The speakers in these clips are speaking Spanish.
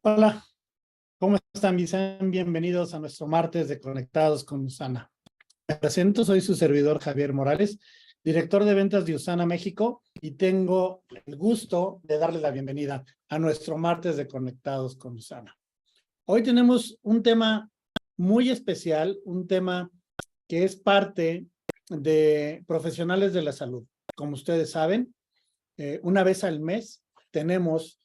Hola, ¿cómo están? Sean bienvenidos a nuestro martes de Conectados con Usana. Me presento, soy su servidor Javier Morales, director de ventas de Usana México, y tengo el gusto de darle la bienvenida a nuestro martes de Conectados con Usana. Hoy tenemos un tema muy especial, un tema que es parte de profesionales de la salud. Como ustedes saben, una vez al mes tenemos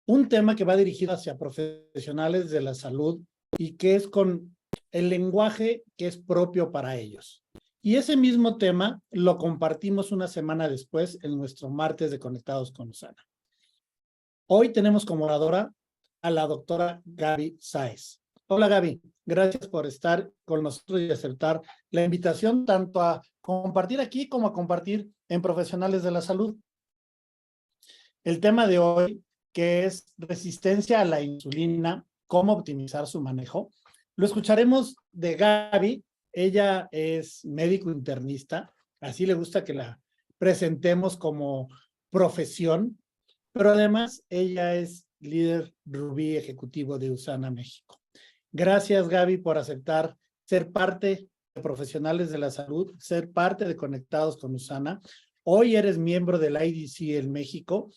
un tema que va dirigido hacia profesionales de la salud y que es con el lenguaje que es propio para ellos. Y ese mismo tema lo compartimos una semana después en nuestro martes de Conectados con Usana. Hoy tenemos como oradora a la doctora Gaby Sáez. Hola Gaby, gracias por estar con nosotros y aceptar la invitación tanto a compartir aquí como a compartir en Profesionales de la Salud. El tema de hoy, que es resistencia a la insulina, cómo optimizar su manejo, lo escucharemos de Gaby. Ella es médico internista, así le gusta que la presentemos como profesión, pero además ella es líder Rubí ejecutivo de Usana México. Gracias Gaby por aceptar ser parte de Profesionales de la Salud, ser parte de Conectados con Usana. Hoy eres miembro del IDC en México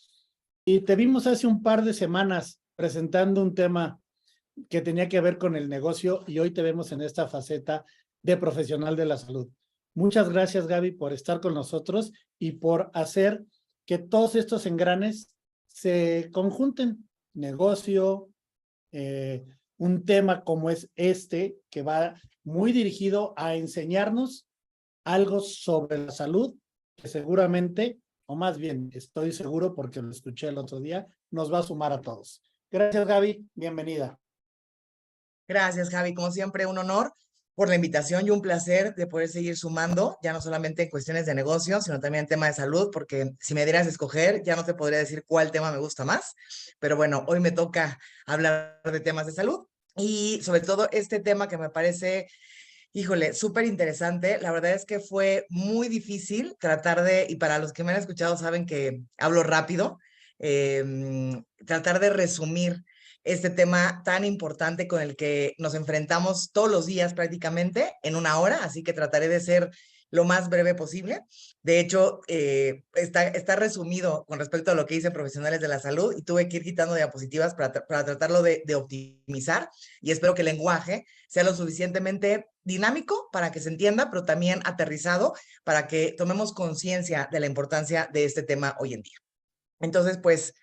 y te vimos hace un par de semanas presentando un tema que tenía que ver con el negocio y hoy te vemos en esta faceta de profesional de la salud. Muchas gracias, Gaby, por estar con nosotros y por hacer que todos estos engranes se conjunten. Negocio, un tema como es este, que va muy dirigido a enseñarnos algo sobre la salud, que seguramente, o más bien estoy seguro porque lo escuché el otro día, nos va a sumar a todos. Gracias, Gaby. Bienvenida. Gracias, Javi. Como siempre, un honor por la invitación y un placer de poder seguir sumando, ya no solamente en cuestiones de negocio, sino también en tema de salud, porque si me dieras a escoger, ya no te podría decir cuál tema me gusta más. Pero bueno, hoy me toca hablar de temas de salud y sobre todo este tema que me parece, híjole, súper interesante. La verdad es que fue muy difícil tratar de, y para los que me han escuchado saben que hablo rápido, tratar de resumir este tema tan importante con el que nos enfrentamos todos los días prácticamente en una hora, así que trataré de ser lo más breve posible. De hecho, está resumido con respecto a lo que dicen profesionales de la salud y tuve que ir quitando diapositivas para tratarlo de optimizar y espero que el lenguaje sea lo suficientemente dinámico para que se entienda, pero también aterrizado para que tomemos conciencia de la importancia de este tema hoy en día. Entonces, pues,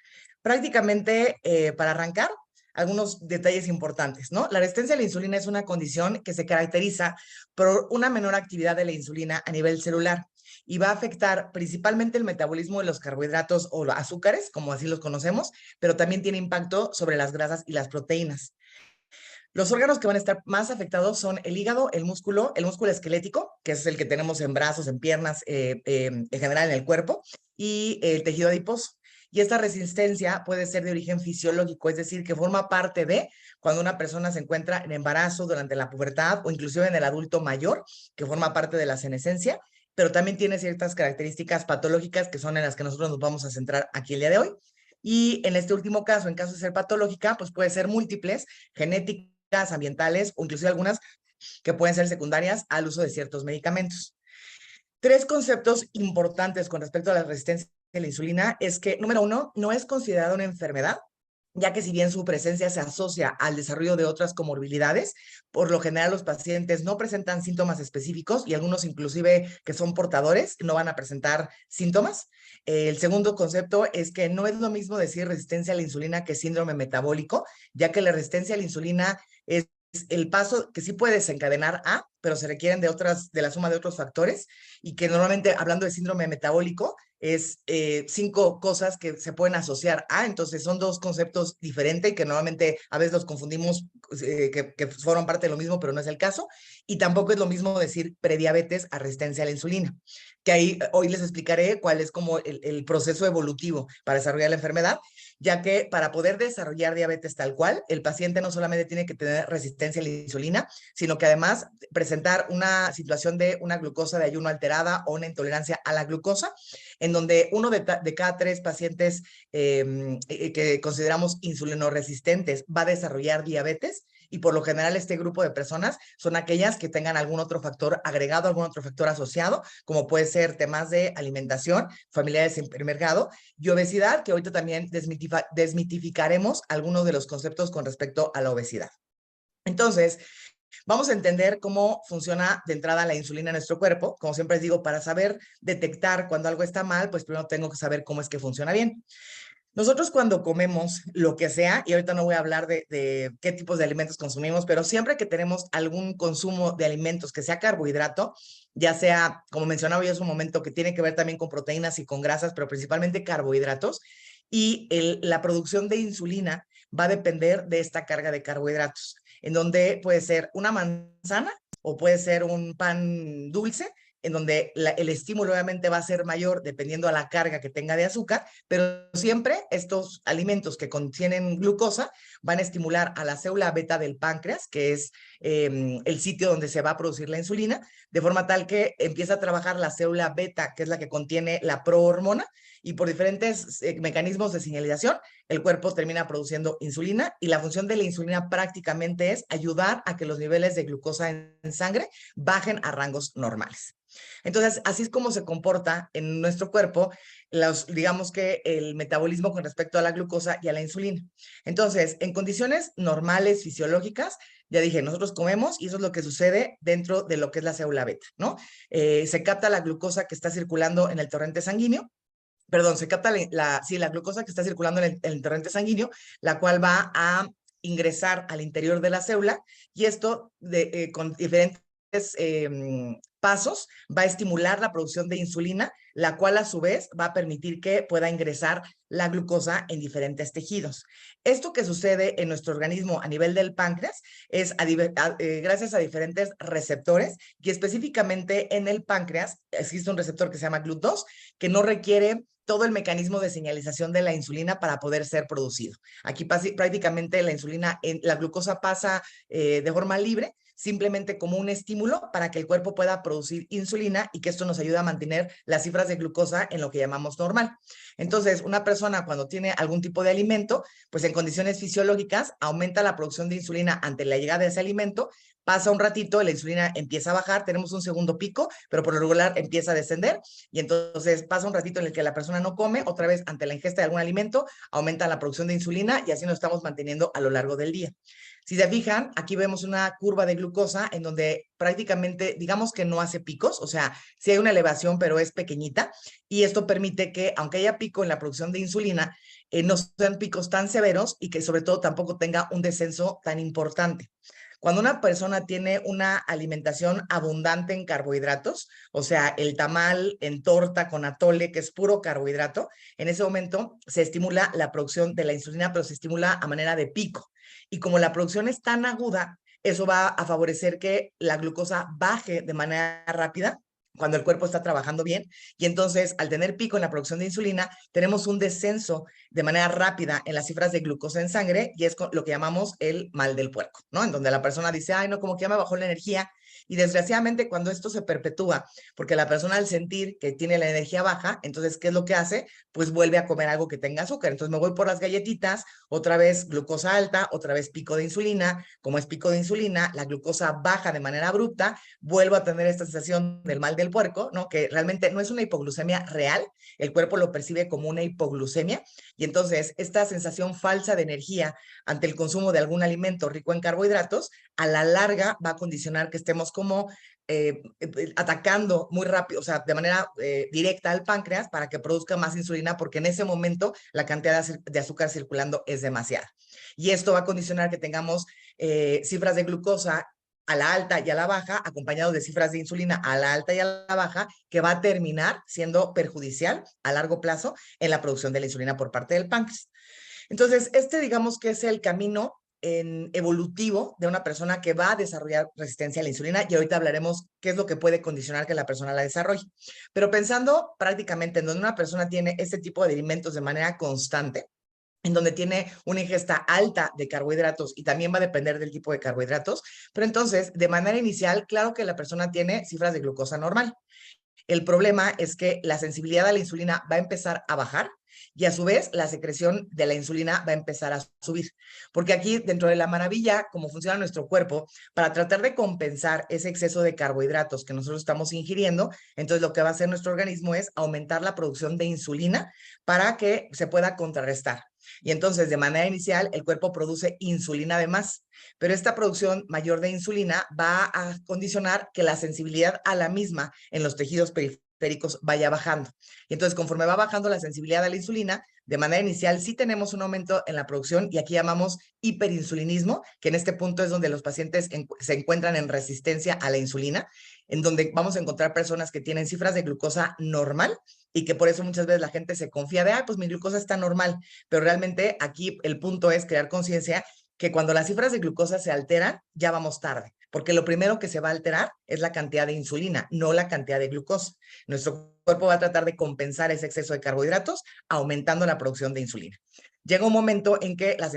prácticamente para arrancar, algunos detalles importantes, ¿no? La resistencia a la insulina es una condición que se caracteriza por una menor actividad de la insulina a nivel celular y va a afectar principalmente el metabolismo de los carbohidratos o los azúcares, como así los conocemos, pero también tiene impacto sobre las grasas y las proteínas. Los órganos que van a estar más afectados son el hígado, el músculo esquelético, que es el que tenemos en brazos, en piernas, en general en el cuerpo, y el tejido adiposo. Y esta resistencia puede ser de origen fisiológico, es decir, que forma parte de cuando una persona se encuentra en embarazo, durante la pubertad o inclusive en el adulto mayor, que forma parte de la senescencia, pero también tiene ciertas características patológicas que son en las que nosotros nos vamos a centrar aquí el día de hoy. Y en este último caso, en caso de ser patológica, pues puede ser múltiples, genéticas, ambientales o inclusive algunas que pueden ser secundarias al uso de ciertos medicamentos. Tres conceptos importantes con respecto a la resistencia a la insulina es que, número uno, no es considerada una enfermedad, ya que si bien su presencia se asocia al desarrollo de otras comorbilidades, por lo general los pacientes no presentan síntomas específicos y algunos inclusive que son portadores no van a presentar síntomas. El segundo concepto es que no es lo mismo decir resistencia a la insulina que síndrome metabólico, ya que la resistencia a la insulina es el paso que sí puede desencadenar A, pero se requieren de la suma de otros factores y que normalmente hablando de síndrome metabólico es 5 cosas que se pueden asociar a, entonces son dos conceptos diferentes y que normalmente a veces los confundimos que forman parte de lo mismo, pero no es el caso. Y tampoco es lo mismo decir prediabetes a resistencia a la insulina, que ahí hoy les explicaré cuál es como el proceso evolutivo para desarrollar la enfermedad. ya que para poder desarrollar diabetes tal cual, el paciente no solamente tiene que tener resistencia a la insulina, sino que además presentar una situación de una glucosa de ayuno alterada o una intolerancia a la glucosa, en donde uno de cada 3 pacientes que consideramos insulinoresistentes va a desarrollar diabetes, y por lo general este grupo de personas son aquellas que tengan algún otro factor agregado, algún otro factor asociado, como puede ser temas de alimentación, familiares en primer grado y obesidad, que ahorita también desmitificaremos algunos de los conceptos con respecto a la obesidad. Entonces, vamos a entender cómo funciona de entrada la insulina en nuestro cuerpo. Como siempre les digo, para saber detectar cuando algo está mal, pues primero tengo que saber cómo es que funciona bien. Nosotros cuando comemos lo que sea, y ahorita no voy a hablar de qué tipos de alimentos consumimos, pero siempre que tenemos algún consumo de alimentos que sea carbohidrato, ya sea, como mencionaba yo hace un momento, que tiene que ver también con proteínas y con grasas, pero principalmente carbohidratos, y la producción de insulina va a depender de esta carga de carbohidratos, en donde puede ser una manzana o puede ser un pan dulce, en donde el estímulo obviamente va a ser mayor dependiendo a la carga que tenga de azúcar, pero siempre estos alimentos que contienen glucosa van a estimular a la célula beta del páncreas, que es el sitio donde se va a producir la insulina, de forma tal que empieza a trabajar la célula beta, que es la que contiene la prohormona, y por diferentes mecanismos de señalización, el cuerpo termina produciendo insulina, y la función de la insulina prácticamente es ayudar a que los niveles de glucosa en sangre bajen a rangos normales. Entonces, así es como se comporta en nuestro cuerpo, digamos que el metabolismo con respecto a la glucosa y a la insulina. Entonces, en condiciones normales, fisiológicas, ya dije, nosotros comemos y eso es lo que sucede dentro de lo que es la célula beta, ¿no? Se capta la glucosa que está circulando en el torrente sanguíneo, perdón, se capta la glucosa que está circulando en el torrente sanguíneo, la cual va a ingresar al interior de la célula, y esto con diferentes pasos va a estimular la producción de insulina, la cual a su vez va a permitir que pueda ingresar la glucosa en diferentes tejidos. Esto que sucede en nuestro organismo a nivel del páncreas es gracias a diferentes receptores, y específicamente en el páncreas existe un receptor que se llama GLUT2, que no requiere todo el mecanismo de señalización de la insulina para poder ser producido. Aquí prácticamente la glucosa pasa de forma libre, simplemente como un estímulo para que el cuerpo pueda producir insulina, y que esto nos ayuda a mantener las cifras de glucosa en lo que llamamos normal. Entonces, una persona cuando tiene algún tipo de alimento, pues en condiciones fisiológicas aumenta la producción de insulina ante la llegada de ese alimento, pasa un ratito, la insulina empieza a bajar, tenemos un segundo pico, pero por lo regular empieza a descender, y entonces pasa un ratito en el que la persona no come, otra vez ante la ingesta de algún alimento, aumenta la producción de insulina, y así nos estamos manteniendo a lo largo del día. Si se fijan, aquí vemos una curva de glucosa en donde prácticamente, digamos que no hace picos, o sea, sí hay una elevación, pero es pequeñita, y esto permite que, aunque haya pico en la producción de insulina, no sean picos tan severos, y que sobre todo tampoco tenga un descenso tan importante. Cuando una persona tiene una alimentación abundante en carbohidratos, o sea, el tamal en torta con atole, que es puro carbohidrato, en ese momento se estimula la producción de la insulina, pero se estimula a manera de pico. Y como la producción es tan aguda, eso va a favorecer que la glucosa baje de manera rápida cuando el cuerpo está trabajando bien, y entonces al tener pico en la producción de insulina, tenemos un descenso de manera rápida en las cifras de glucosa en sangre, y es lo que llamamos el mal del puerco, ¿no? En donde la persona dice, ay, no, como que ya me bajó la energía, y desgraciadamente cuando esto se perpetúa, porque la persona al sentir que tiene la energía baja, entonces, ¿qué es lo que hace? Pues vuelve a comer algo que tenga azúcar. Entonces me voy por las galletitas, otra vez glucosa alta, otra vez pico de insulina. Como es pico de insulina, la glucosa baja de manera abrupta, vuelvo a tener esta sensación del mal del puerco, ¿no? Que realmente no es una hipoglucemia real, el cuerpo lo percibe como una hipoglucemia, y entonces esta sensación falsa de energía ante el consumo de algún alimento rico en carbohidratos, a la larga va a condicionar que estemos como atacando muy rápido, o sea, de manera directa al páncreas para que produzca más insulina, porque en ese momento la cantidad de azúcar circulando es demasiada. Y esto va a condicionar que tengamos cifras de glucosa a la alta y a la baja, acompañados de cifras de insulina a la alta y a la baja, que va a terminar siendo perjudicial a largo plazo en la producción de la insulina por parte del páncreas. Entonces, digamos que es el camino evolutivo de una persona que va a desarrollar resistencia a la insulina, y ahorita hablaremos qué es lo que puede condicionar que la persona la desarrolle. Pero pensando prácticamente en donde una persona tiene este tipo de alimentos de manera constante, en donde tiene una ingesta alta de carbohidratos y también va a depender del tipo de carbohidratos, pero entonces, de manera inicial, claro que la persona tiene cifras de glucosa normal. El problema es que la sensibilidad a la insulina va a empezar a bajar y a su vez la secreción de la insulina va a empezar a subir. Porque aquí dentro de la maravilla, como funciona nuestro cuerpo, para tratar de compensar ese exceso de carbohidratos que nosotros estamos ingiriendo, entonces lo que va a hacer nuestro organismo es aumentar la producción de insulina para que se pueda contrarrestar. Y entonces, de manera inicial, el cuerpo produce insulina de más, pero esta producción mayor de insulina va a condicionar que la sensibilidad a la misma en los tejidos periféricos vaya bajando. Y entonces, conforme va bajando la sensibilidad a la insulina, de manera inicial sí tenemos un aumento en la producción y aquí llamamos hiperinsulinismo, que en este punto es donde los pacientes se encuentran en resistencia a la insulina, en donde vamos a encontrar personas que tienen cifras de glucosa normal y que por eso muchas veces la gente se confía de, pues mi glucosa está normal, pero realmente aquí el punto es crear conciencia que cuando las cifras de glucosa se alteran, ya vamos tarde, porque lo primero que se va a alterar es la cantidad de insulina, no la cantidad de glucosa. Nuestro cuerpo va a tratar de compensar ese exceso de carbohidratos aumentando la producción de insulina. Llega un momento en que la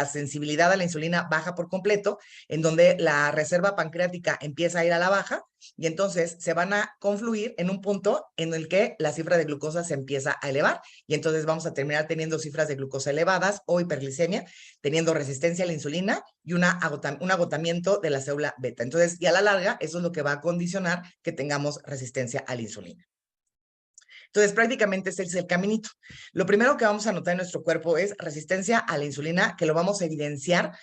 sensibilidad a la insulina baja por completo, en donde la reserva pancreática empieza a ir a la baja y entonces se van a confluir en un punto en el que la cifra de glucosa se empieza a elevar y entonces vamos a terminar teniendo cifras de glucosa elevadas o hiperglicemia, teniendo resistencia a la insulina y un agotamiento de la célula beta. Entonces, y a la larga, eso es lo que va a condicionar que tengamos resistencia a la insulina. Entonces, prácticamente ese es el caminito. Lo primero que vamos a notar en nuestro cuerpo es resistencia a la insulina, que lo vamos a evidenciar.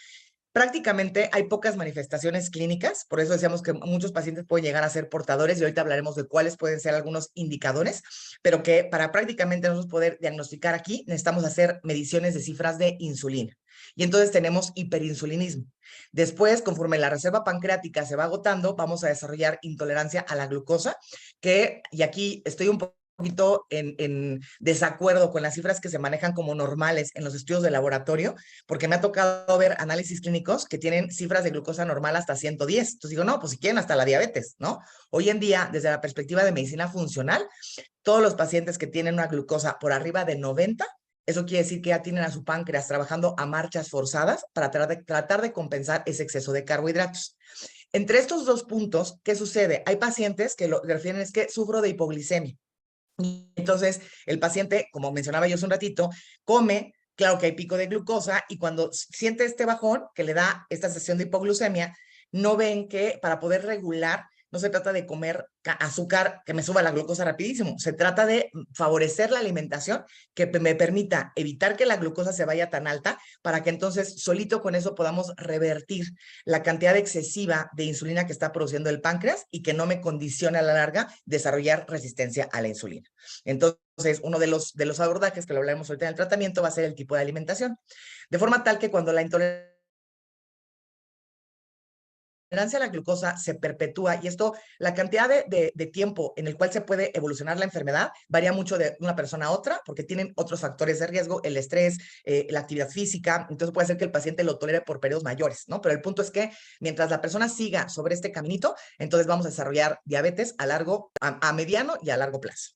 Prácticamente hay pocas manifestaciones clínicas, por eso decíamos que muchos pacientes pueden llegar a ser portadores y ahorita hablaremos de cuáles pueden ser algunos indicadores, pero que para prácticamente nosotros poder diagnosticar aquí necesitamos hacer mediciones de cifras de insulina. Y entonces tenemos hiperinsulinismo. Después, conforme la reserva pancreática se va agotando, vamos a desarrollar intolerancia a la glucosa, y aquí estoy un poquito en desacuerdo con las cifras que se manejan como normales en los estudios de laboratorio, porque me ha tocado ver análisis clínicos que tienen cifras de glucosa normal hasta 110. Entonces digo, no, pues si quieren hasta la diabetes, ¿no? Hoy en día, desde la perspectiva de medicina funcional, todos los pacientes que tienen una glucosa por arriba de 90, eso quiere decir que ya tienen a su páncreas trabajando a marchas forzadas para tratar de compensar ese exceso de carbohidratos. Entre estos dos puntos, ¿qué sucede? Hay pacientes que lo que refieren es que sufro de hipoglicemia. Y entonces el paciente, como mencionaba yo hace un ratito, come, claro que hay pico de glucosa y cuando siente este bajón que le da esta sensación de hipoglucemia, no ven que para poder regular no se trata de comer azúcar que me suba la glucosa rapidísimo, se trata de favorecer la alimentación que me permita evitar que la glucosa se vaya tan alta para que entonces solito con eso podamos revertir la cantidad excesiva de insulina que está produciendo el páncreas y que no me condicione a la larga desarrollar resistencia a la insulina. Entonces, uno de los abordajes que lo hablaremos ahorita en el tratamiento va a ser el tipo de alimentación, de forma tal que cuando la intolerancia a la glucosa se perpetúa y esto, la cantidad de tiempo en el cual se puede evolucionar la enfermedad varía mucho de una persona a otra porque tienen otros factores de riesgo, el estrés, la actividad física, entonces puede ser que el paciente lo tolere por periodos mayores, ¿no? Pero el punto es que mientras la persona siga sobre este caminito, entonces vamos a desarrollar diabetes a mediano y a largo plazo.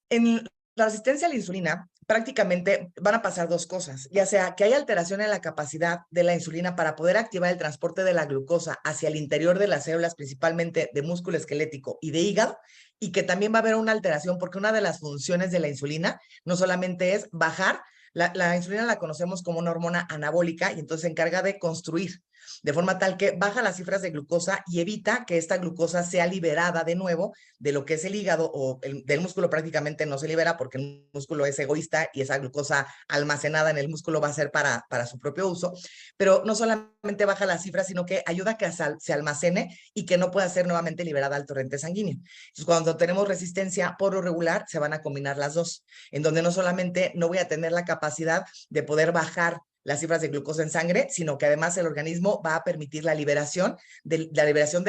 En la resistencia a la insulina, prácticamente van a pasar dos cosas, ya sea que hay alteración en la capacidad de la insulina para poder activar el transporte de la glucosa hacia el interior de las células, principalmente de músculo esquelético y de hígado, y que también va a haber una alteración porque una de las funciones de la insulina no solamente es bajar, la insulina la conocemos como una hormona anabólica y entonces se encarga de construir, de forma tal que baja las cifras de glucosa y evita que esta glucosa sea liberada de nuevo de lo que es el hígado o del músculo prácticamente no se libera porque el músculo es egoísta y esa glucosa almacenada en el músculo va a ser para su propio uso, pero no solamente baja las cifras, sino que ayuda a que se almacene y que no pueda ser nuevamente liberada al torrente sanguíneo. Entonces, cuando tenemos resistencia por lo regular, se van a combinar las dos, en donde no solamente no voy a tener la capacidad de poder bajar las cifras de glucosa en sangre, sino que además el organismo va a permitir la liberación de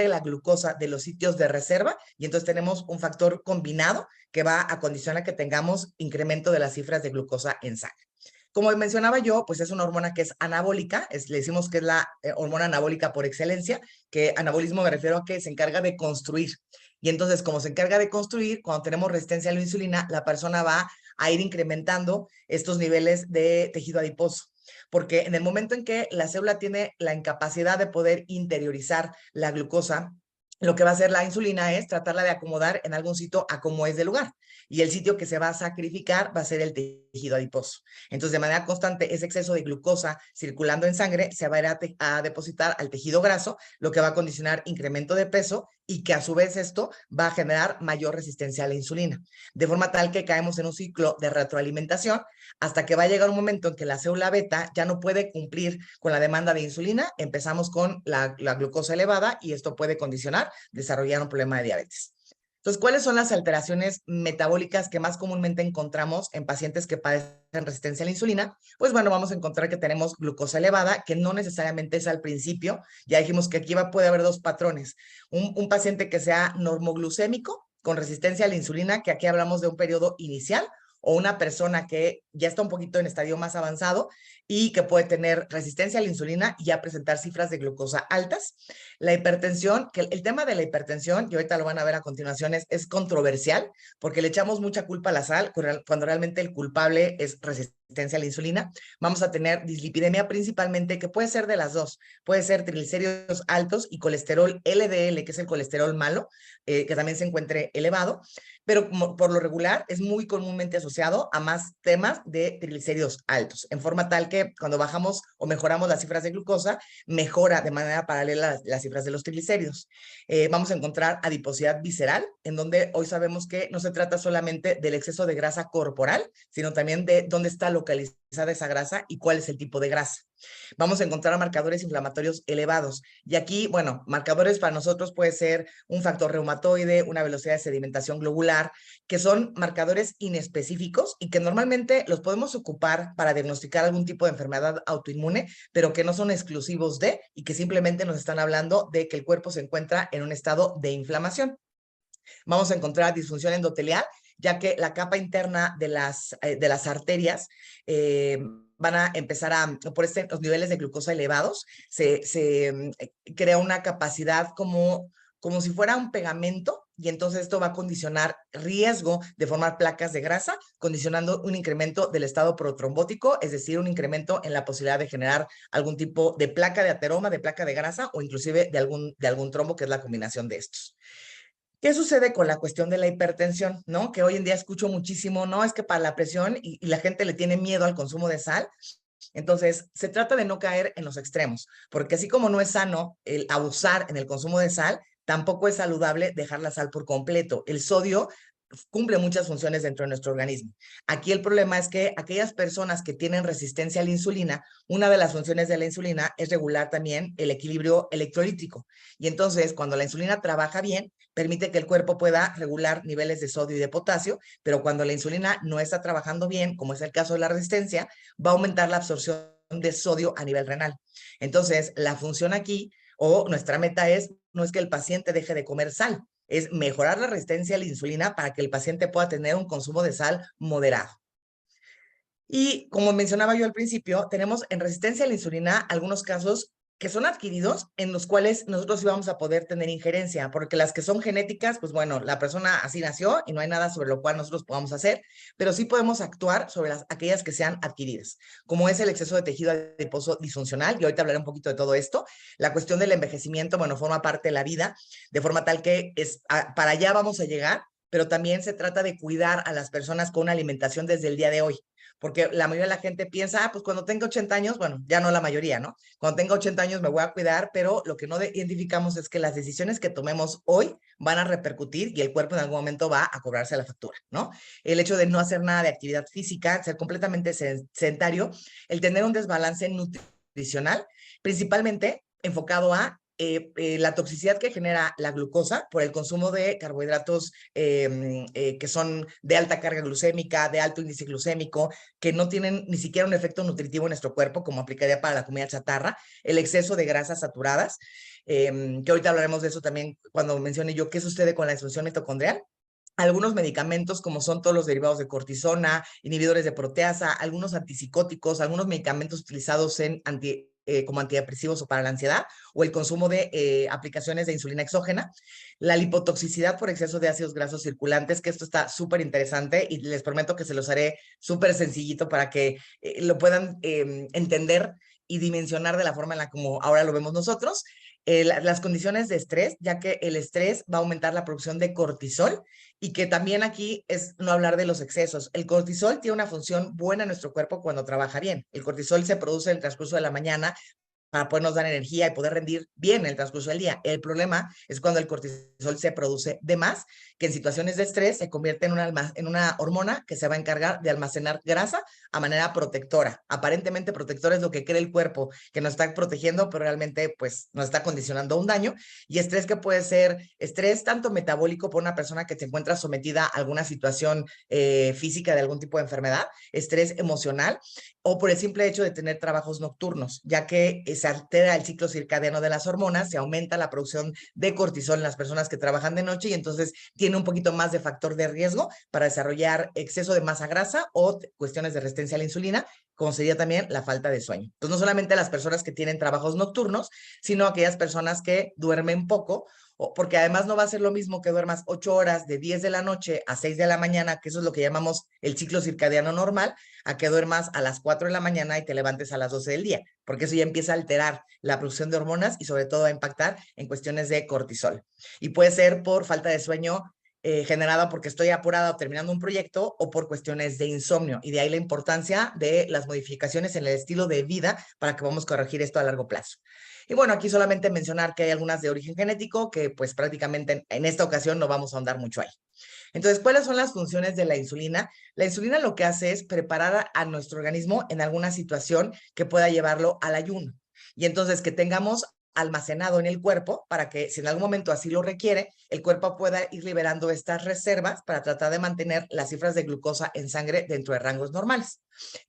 la glucosa de los sitios de reserva y entonces tenemos un factor combinado que va a condicionar que tengamos incremento de las cifras de glucosa en sangre. Como mencionaba yo, pues es una hormona que es anabólica, le decimos que es la hormona anabólica por excelencia, que anabolismo me refiero a que se encarga de construir. Y entonces, como se encarga de construir, cuando tenemos resistencia a la insulina, la persona va a ir incrementando estos niveles de tejido adiposo. Porque en el momento en que la célula tiene la incapacidad de poder interiorizar la glucosa, lo que va a hacer la insulina es tratarla de acomodar en algún sitio a como es de lugar. Y el sitio que se va a sacrificar va a ser el tejido adiposo. Entonces, de manera constante, ese exceso de glucosa circulando en sangre se va a ir a depositar al tejido graso, lo que va a condicionar incremento de peso y que a su vez esto va a generar mayor resistencia a la insulina. De forma tal que caemos en un ciclo de retroalimentación hasta que va a llegar un momento en que la célula beta ya no puede cumplir con la demanda de insulina. Empezamos con la glucosa elevada y esto puede condicionar desarrollar un problema de diabetes. Entonces, ¿cuáles son las alteraciones metabólicas que más comúnmente encontramos en pacientes que padecen resistencia a la insulina? Pues bueno, vamos a encontrar que tenemos glucosa elevada, que no necesariamente es al principio. Ya dijimos que aquí puede haber dos patrones. Un paciente que sea normoglucémico con resistencia a la insulina, que aquí hablamos de un periodo inicial, o una persona que ya está un poquito en estadio más avanzado y que puede tener resistencia a la insulina y ya presentar cifras de glucosa altas. La hipertensión, que el tema de la hipertensión, y ahorita lo van a ver a continuación, es controversial porque le echamos mucha culpa a la sal cuando realmente el culpable es resistencia a la insulina. Vamos a tener dislipidemia principalmente, que puede ser de las dos. Puede ser triglicéridos altos y colesterol LDL, que es el colesterol malo, que también se encuentre elevado, pero por lo regular es muy comúnmente asociado a más temas de triglicéridos altos, en forma tal que cuando bajamos o mejoramos las cifras de glucosa, mejora de manera paralela las cifras de los triglicéridos. Vamos a encontrar adiposidad visceral, en donde hoy sabemos que no se trata solamente del exceso de grasa corporal, sino también de dónde está localizada esa grasa y cuál es el tipo de grasa. Vamos a encontrar marcadores inflamatorios elevados. Y aquí, bueno, marcadores para nosotros puede ser un factor reumatoide, una velocidad de sedimentación globular, que son marcadores inespecíficos y que normalmente los podemos ocupar para diagnosticar algún tipo de enfermedad autoinmune, pero que no son exclusivos de y que simplemente nos están hablando de que el cuerpo se encuentra en un estado de inflamación. Vamos a encontrar disfunción endotelial, ya que la capa interna de las arterias van a empezar por los niveles de glucosa elevados, se crea una capacidad como si fuera un pegamento, y entonces esto va a condicionar riesgo de formar placas de grasa, condicionando un incremento del estado protrombótico, es decir, un incremento en la posibilidad de generar algún tipo de placa de ateroma, de placa de grasa, o inclusive de algún trombo, que es la combinación de estos. ¿Qué sucede con la cuestión de la hipertensión? ¿No? Que hoy en día escucho muchísimo, no, es que para la presión y la gente le tiene miedo al consumo de sal. Entonces, se trata de no caer en los extremos, porque así como no es sano el abusar en el consumo de sal, tampoco es saludable dejar la sal por completo. El sodio cumple muchas funciones dentro de nuestro organismo. Aquí el problema es que aquellas personas que tienen resistencia a la insulina, una de las funciones de la insulina es regular también el equilibrio electrolítico. Y entonces, cuando la insulina trabaja bien, permite que el cuerpo pueda regular niveles de sodio y de potasio, pero cuando la insulina no está trabajando bien, como es el caso de la resistencia, va a aumentar la absorción de sodio a nivel renal. Entonces, la función aquí, o nuestra meta no es que el paciente deje de comer sal, es mejorar la resistencia a la insulina para que el paciente pueda tener un consumo de sal moderado. Y como mencionaba yo al principio, tenemos en resistencia a la insulina algunos casos que son adquiridos, en los cuales nosotros íbamos a poder tener injerencia, porque las que son genéticas, pues bueno, la persona así nació y no hay nada sobre lo cual nosotros podamos hacer, pero sí podemos actuar sobre aquellas que sean adquiridas, como es el exceso de tejido adiposo disfuncional, y ahorita hablaré un poquito de todo esto. La cuestión del envejecimiento, bueno, forma parte de la vida, de forma tal que para allá vamos a llegar, pero también se trata de cuidar a las personas con una alimentación desde el día de hoy. Porque la mayoría de la gente piensa, pues cuando tenga 80 años, bueno, ya no la mayoría, ¿no? Cuando tenga 80 años me voy a cuidar, pero lo que no identificamos es que las decisiones que tomemos hoy van a repercutir y el cuerpo en algún momento va a cobrarse la factura, ¿no? El hecho de no hacer nada de actividad física, ser completamente sedentario, el tener un desbalance nutricional, principalmente enfocado a la toxicidad que genera la glucosa por el consumo de carbohidratos que son de alta carga glucémica, de alto índice glucémico, que no tienen ni siquiera un efecto nutritivo en nuestro cuerpo, como aplicaría para la comida chatarra, el exceso de grasas saturadas, que ahorita hablaremos de eso también cuando mencione yo qué sucede con la disfunción mitocondrial. Algunos medicamentos, como son todos los derivados de cortisona, inhibidores de proteasa, algunos antipsicóticos, algunos medicamentos utilizados como antidepresivos o para la ansiedad, o el consumo de aplicaciones de insulina exógena. la lipotoxicidad por exceso de ácidos grasos circulantes, que esto está súper interesante y les prometo que se los haré súper sencillito para que lo puedan entender y dimensionar de la forma en la como ahora lo vemos nosotros. Las condiciones de estrés, ya que el estrés va a aumentar la producción de cortisol y que también aquí es no hablar de los excesos. El cortisol tiene una función buena en nuestro cuerpo cuando trabaja bien. El cortisol se produce en el transcurso de la mañana para podernos dar energía y poder rendir bien en el transcurso del día. El problema es cuando el cortisol se produce de más, que en situaciones de estrés se convierte en una hormona que se va a encargar de almacenar grasa a manera protectora. Aparentemente protectora es lo que cree el cuerpo, que nos está protegiendo, pero realmente pues nos está condicionando a un daño. Y estrés que puede ser estrés tanto metabólico por una persona que se encuentra sometida a alguna situación física de algún tipo de enfermedad, estrés emocional, o por el simple hecho de tener trabajos nocturnos, ya que se altera el ciclo circadiano de las hormonas, se aumenta la producción de cortisol en las personas que trabajan de noche y entonces tiene un poquito más de factor de riesgo para desarrollar exceso de masa grasa o cuestiones de resistencia a la insulina, como sería también la falta de sueño. Entonces, no solamente las personas que tienen trabajos nocturnos, sino aquellas personas que duermen poco, porque además no va a ser lo mismo que duermas 8 horas de 10 de la noche a 6 de la mañana, que eso es lo que llamamos el ciclo circadiano normal, a que duermas a las 4 de la mañana y te levantes a las 12 del día, porque eso ya empieza a alterar la producción de hormonas y sobre todo a impactar en cuestiones de cortisol. Y puede ser por falta de sueño generada porque estoy apurada o terminando un proyecto o por cuestiones de insomnio. Y de ahí la importancia de las modificaciones en el estilo de vida para que podamos corregir esto a largo plazo. Y bueno, aquí solamente mencionar que hay algunas de origen genético que pues prácticamente en esta ocasión no vamos a ahondar mucho ahí. Entonces, ¿cuáles son las funciones de la insulina? La insulina lo que hace es preparar a nuestro organismo en alguna situación que pueda llevarlo al ayuno. Y entonces que tengamos almacenado en el cuerpo para que si en algún momento así lo requiere, el cuerpo pueda ir liberando estas reservas para tratar de mantener las cifras de glucosa en sangre dentro de rangos normales.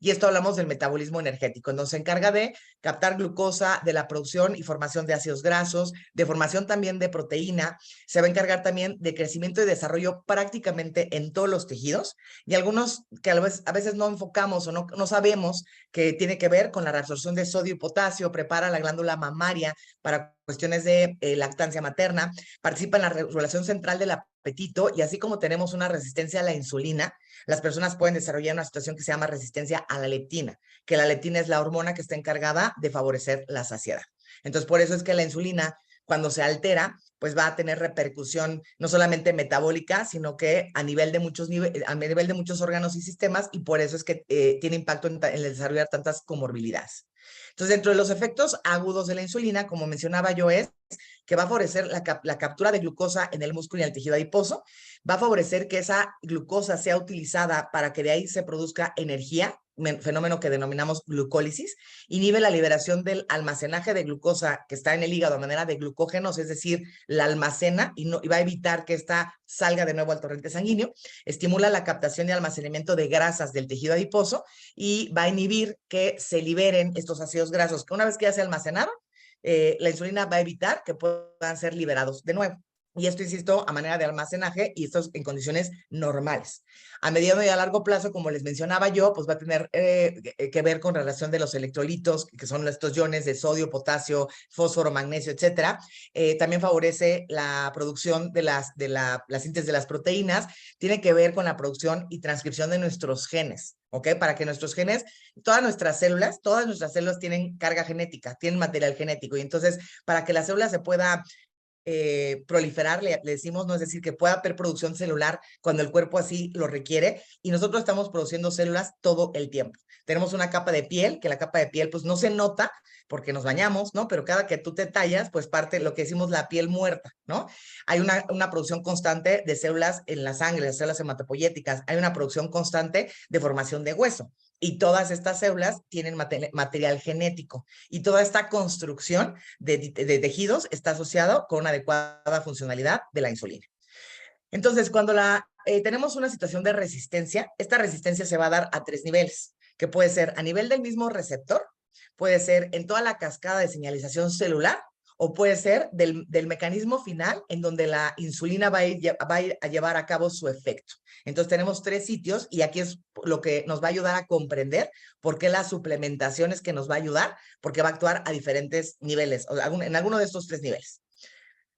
Y esto hablamos del metabolismo energético. Entonces se encarga de captar glucosa, de la producción y formación de ácidos grasos, de formación también de proteína. Se va a encargar también de crecimiento y desarrollo prácticamente en todos los tejidos y algunos que a veces no enfocamos o no sabemos que tiene que ver con la reabsorción de sodio y potasio, prepara la glándula mamaria para cuestiones de lactancia materna, participa en la regulación central del apetito y así como tenemos una resistencia a la insulina, las personas pueden desarrollar una situación que se llama resistencia a la leptina, que la leptina es la hormona que está encargada de favorecer la saciedad. Entonces, por eso es que la insulina, cuando se altera, pues va a tener repercusión no solamente metabólica, sino que a nivel de muchos órganos y sistemas, y por eso es que tiene impacto en el desarrollar tantas comorbilidades. Entonces, dentro de los efectos agudos de la insulina, como mencionaba yo, es que va a favorecer la captura de glucosa en el músculo y en el tejido adiposo, va a favorecer que esa glucosa sea utilizada para que de ahí se produzca energía, fenómeno que denominamos glucólisis, inhibe la liberación del almacenaje de glucosa que está en el hígado a manera de glucógenos, es decir, la almacena y va a evitar que esta salga de nuevo al torrente sanguíneo, estimula la captación y almacenamiento de grasas del tejido adiposo y va a inhibir que se liberen estos ácidos grasos que una vez que ya se almacenaron, la insulina va a evitar que puedan ser liberados de nuevo. Y esto, insisto, a manera de almacenaje y esto en condiciones normales. A mediano y a largo plazo, como les mencionaba yo, pues va a tener que ver con relación de los electrolitos, que son estos iones de sodio, potasio, fósforo, magnesio, etcétera. También favorece la producción de la síntesis de las proteínas. Tiene que ver con la producción y transcripción de nuestros genes. ¿Ok? Para que nuestros genes, todas nuestras células tienen carga genética, tienen material genético. Y entonces, para que la célula se pueda proliferar, le decimos, no es decir, que pueda haber producción celular cuando el cuerpo así lo requiere, y nosotros estamos produciendo células todo el tiempo. Tenemos una capa de piel, que la capa de piel pues no se nota porque nos bañamos, ¿no? Pero cada que tú te tallas, pues parte lo que decimos la piel muerta, ¿no? Hay una producción constante de células en la sangre, las células hematopoyéticas, hay una producción constante de formación de hueso. Y todas estas células tienen material genético. Y toda esta construcción de tejidos está asociado con una adecuada funcionalidad de la insulina. Entonces, cuando tenemos una situación de resistencia, esta resistencia se va a dar a 3 niveles, que puede ser a nivel del mismo receptor, puede ser en toda la cascada de señalización celular, o puede ser del mecanismo final en donde la insulina va a ir a llevar a cabo su efecto. Entonces tenemos 3 sitios y aquí es lo que nos va a ayudar a comprender por qué la suplementación es que nos va a ayudar, porque va a actuar a diferentes niveles, en alguno de estos 3 niveles.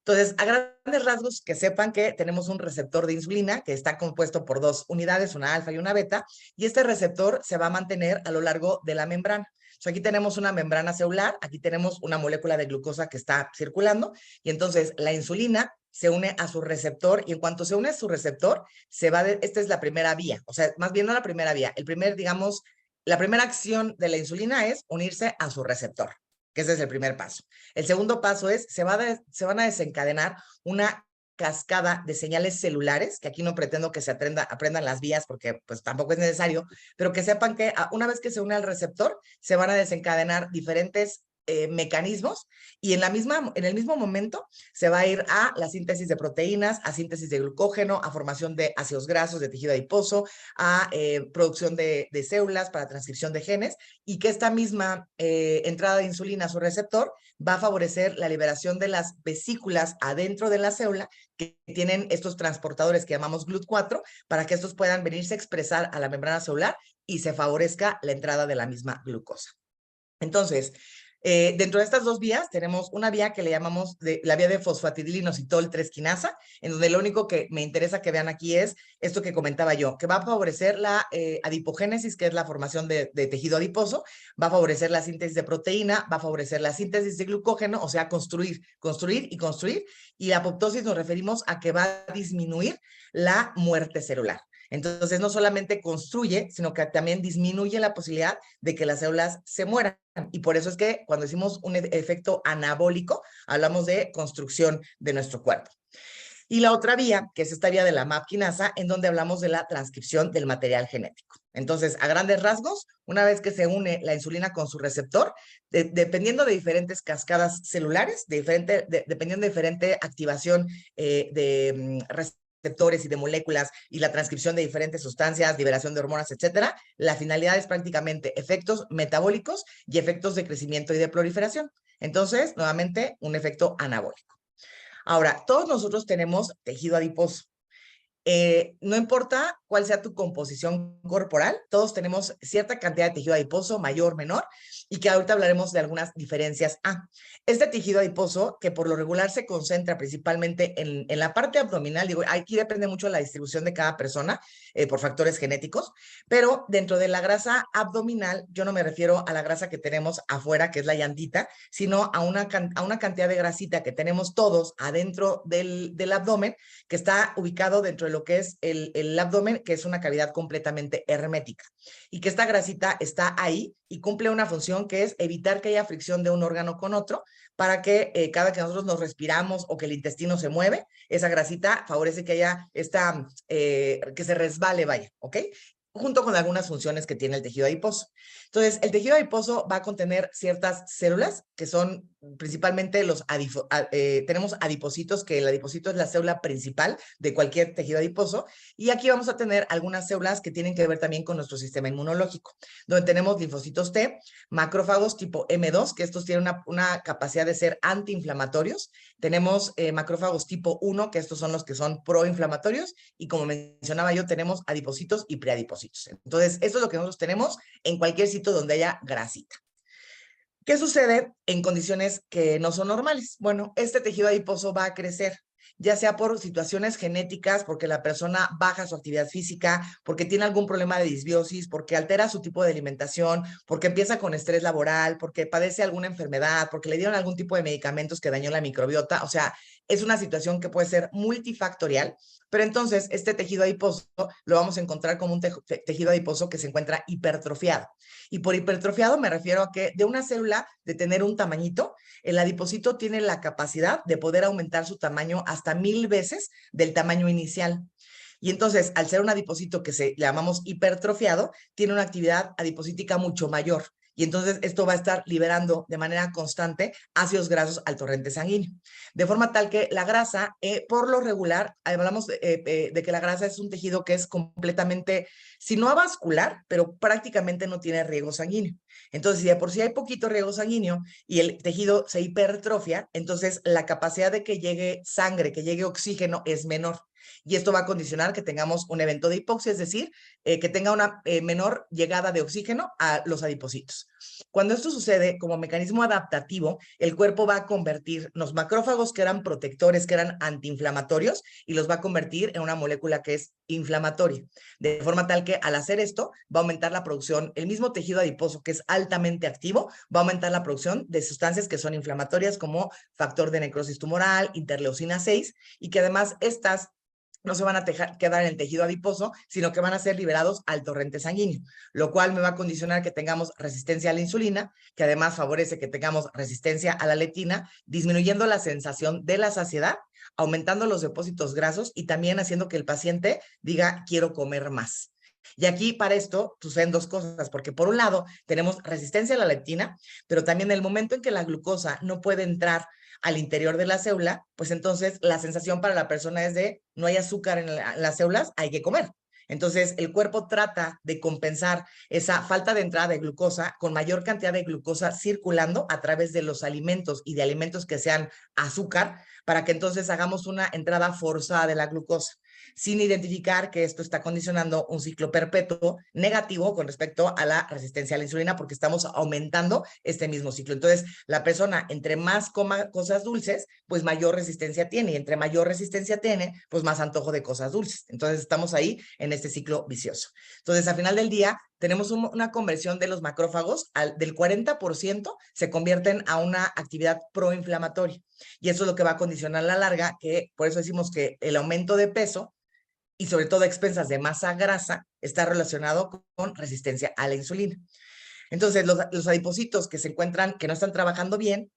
Entonces, a grandes rasgos, que sepan que tenemos un receptor de insulina que está compuesto por dos unidades, una alfa y una beta, y este receptor se va a mantener a lo largo de la membrana. Entonces, aquí tenemos una membrana celular, aquí tenemos una molécula de glucosa que está circulando, y entonces la insulina se une a su receptor, y en cuanto se une a su receptor, esta es la primera vía, o sea, más bien no la primera vía, digamos, la primera acción de la insulina es unirse a su receptor, que ese es el primer paso. El segundo paso es, se van a desencadenar una cascada de señales celulares, que aquí no pretendo que se aprendan las vías porque pues tampoco es necesario, pero que sepan que una vez que se une al receptor, se van a desencadenar diferentes mecanismos, y en el mismo momento se va a ir a la síntesis de proteínas, a síntesis de glucógeno, a formación de ácidos grasos, de tejido adiposo, a producción de células para transcripción de genes, y que esta misma entrada de insulina a su receptor va a favorecer la liberación de las vesículas adentro de la célula que tienen estos transportadores que llamamos GLUT4, para que estos puedan venirse a expresar a la membrana celular y se favorezca la entrada de la misma glucosa. Entonces, dentro de estas dos vías tenemos una vía que le llamamos la vía de fosfatidilinositol 3-quinasa, en donde lo único que me interesa que vean aquí es esto que comentaba yo, que va a favorecer la adipogénesis, que es la formación de tejido adiposo, va a favorecer la síntesis de proteína, va a favorecer la síntesis de glucógeno, o sea, construir, y la apoptosis nos referimos a que va a disminuir la muerte celular. Entonces, no solamente construye, sino que también disminuye la posibilidad de que las células se mueran. Y por eso es que cuando decimos un efecto anabólico, hablamos de construcción de nuestro cuerpo. Y la otra vía, que es esta vía de la MAP quinasa, en donde hablamos de la transcripción del material genético. Entonces, a grandes rasgos, una vez que se une la insulina con su receptor, dependiendo de diferentes cascadas celulares, dependiendo de diferente activación de receptores y de moléculas y la transcripción de diferentes sustancias, liberación de hormonas, etcétera, la finalidad es prácticamente efectos metabólicos y efectos de crecimiento y de proliferación. Entonces, nuevamente, un efecto anabólico. Ahora, todos nosotros tenemos tejido adiposo. No importa cuál sea tu composición corporal, todos tenemos cierta cantidad de tejido adiposo, mayor, menor, y que ahorita hablaremos de algunas diferencias. Este tejido adiposo, que por lo regular se concentra principalmente en la parte abdominal, digo, aquí depende mucho de la distribución de cada persona por factores genéticos, pero dentro de la grasa abdominal, yo no me refiero a la grasa que tenemos afuera, que es la llantita, sino a una cantidad de grasita que tenemos todos adentro del abdomen, que está ubicado dentro de lo que es el abdomen, que es una cavidad completamente hermética, y que esta grasita está ahí y cumple una función que es evitar que haya fricción de un órgano con otro, para que cada que nosotros nos respiramos o que el intestino se mueve, esa grasita favorece que haya que se resbale, vaya, ¿ok? Junto con algunas funciones que tiene el tejido adiposo. Entonces, el tejido adiposo va a contener ciertas células que son principalmente tenemos adipocitos, que el adipocito es la célula principal de cualquier tejido adiposo, y aquí vamos a tener algunas células que tienen que ver también con nuestro sistema inmunológico, donde tenemos linfocitos T, macrófagos tipo M2, que estos tienen una capacidad de ser antiinflamatorios, tenemos macrófagos tipo 1, que estos son los que son proinflamatorios, y como mencionaba yo, tenemos adipocitos y preadipocitos. Entonces, esto es lo que nosotros tenemos en cualquier sitio donde haya grasita. ¿Qué sucede en condiciones que no son normales? Bueno, este tejido adiposo va a crecer, ya sea por situaciones genéticas, porque la persona baja su actividad física, porque tiene algún problema de disbiosis, porque altera su tipo de alimentación, porque empieza con estrés laboral, porque padece alguna enfermedad, porque le dieron algún tipo de medicamentos que dañó la microbiota. O sea, es una situación que puede ser multifactorial, pero entonces este tejido adiposo lo vamos a encontrar como un tejido adiposo que se encuentra hipertrofiado. Y por hipertrofiado me refiero a que de una célula de tener un tamañito, el adipocito tiene la capacidad de poder aumentar su tamaño hasta 1000 veces del tamaño inicial. Y entonces, al ser un adipocito que le llamamos hipertrofiado, tiene una actividad adipocítica mucho mayor. Y entonces esto va a estar liberando de manera constante ácidos grasos al torrente sanguíneo. De forma tal que la grasa, por lo regular, hablamos de que la grasa es un tejido que es completamente, si no avascular, pero prácticamente no tiene riego sanguíneo. Entonces, si de por sí hay poquito riego sanguíneo y el tejido se hipertrofia, entonces la capacidad de que llegue sangre, que llegue oxígeno es menor. Y esto va a condicionar que tengamos un evento de hipoxia, es decir, que tenga una menor llegada de oxígeno a los adipocitos. Cuando esto sucede, como mecanismo adaptativo, el cuerpo va a convertir los macrófagos que eran protectores, que eran antiinflamatorios, y los va a convertir en una molécula que es inflamatoria. De forma tal que al hacer esto, va a aumentar la producción, el mismo tejido adiposo que es altamente activo, va a aumentar la producción de sustancias que son inflamatorias como factor de necrosis tumoral, interleucina 6, y que además estas no se van a quedar en el tejido adiposo, sino que van a ser liberados al torrente sanguíneo, lo cual me va a condicionar que tengamos resistencia a la insulina, que además favorece que tengamos resistencia a la leptina, disminuyendo la sensación de la saciedad, aumentando los depósitos grasos y también haciendo que el paciente diga, quiero comer más. Y aquí para esto suceden dos cosas, porque por un lado tenemos resistencia a la leptina, pero también en el momento en que la glucosa no puede entrar al interior de la célula, pues entonces la sensación para la persona es de no hay azúcar en las células, hay que comer. Entonces, el cuerpo trata de compensar esa falta de entrada de glucosa con mayor cantidad de glucosa circulando a través de los alimentos y de alimentos que sean azúcar, para que entonces hagamos una entrada forzada de la glucosa, sin identificar que esto está condicionando un ciclo perpetuo negativo con respecto a la resistencia a la insulina, porque estamos aumentando este mismo ciclo. Entonces, la persona, entre más coma cosas dulces, pues mayor resistencia tiene, y entre mayor resistencia tiene, pues más antojo de cosas dulces. Entonces, estamos ahí en este ciclo vicioso. Entonces, al final del día, tenemos una conversión de los macrófagos del 40% se convierten a una actividad proinflamatoria. Y eso es lo que va a condicionar a la larga, que por eso decimos que el aumento de peso y sobre todo a expensas de masa grasa está relacionado con resistencia a la insulina. Entonces, los adipocitos que se encuentran, que no están trabajando bien,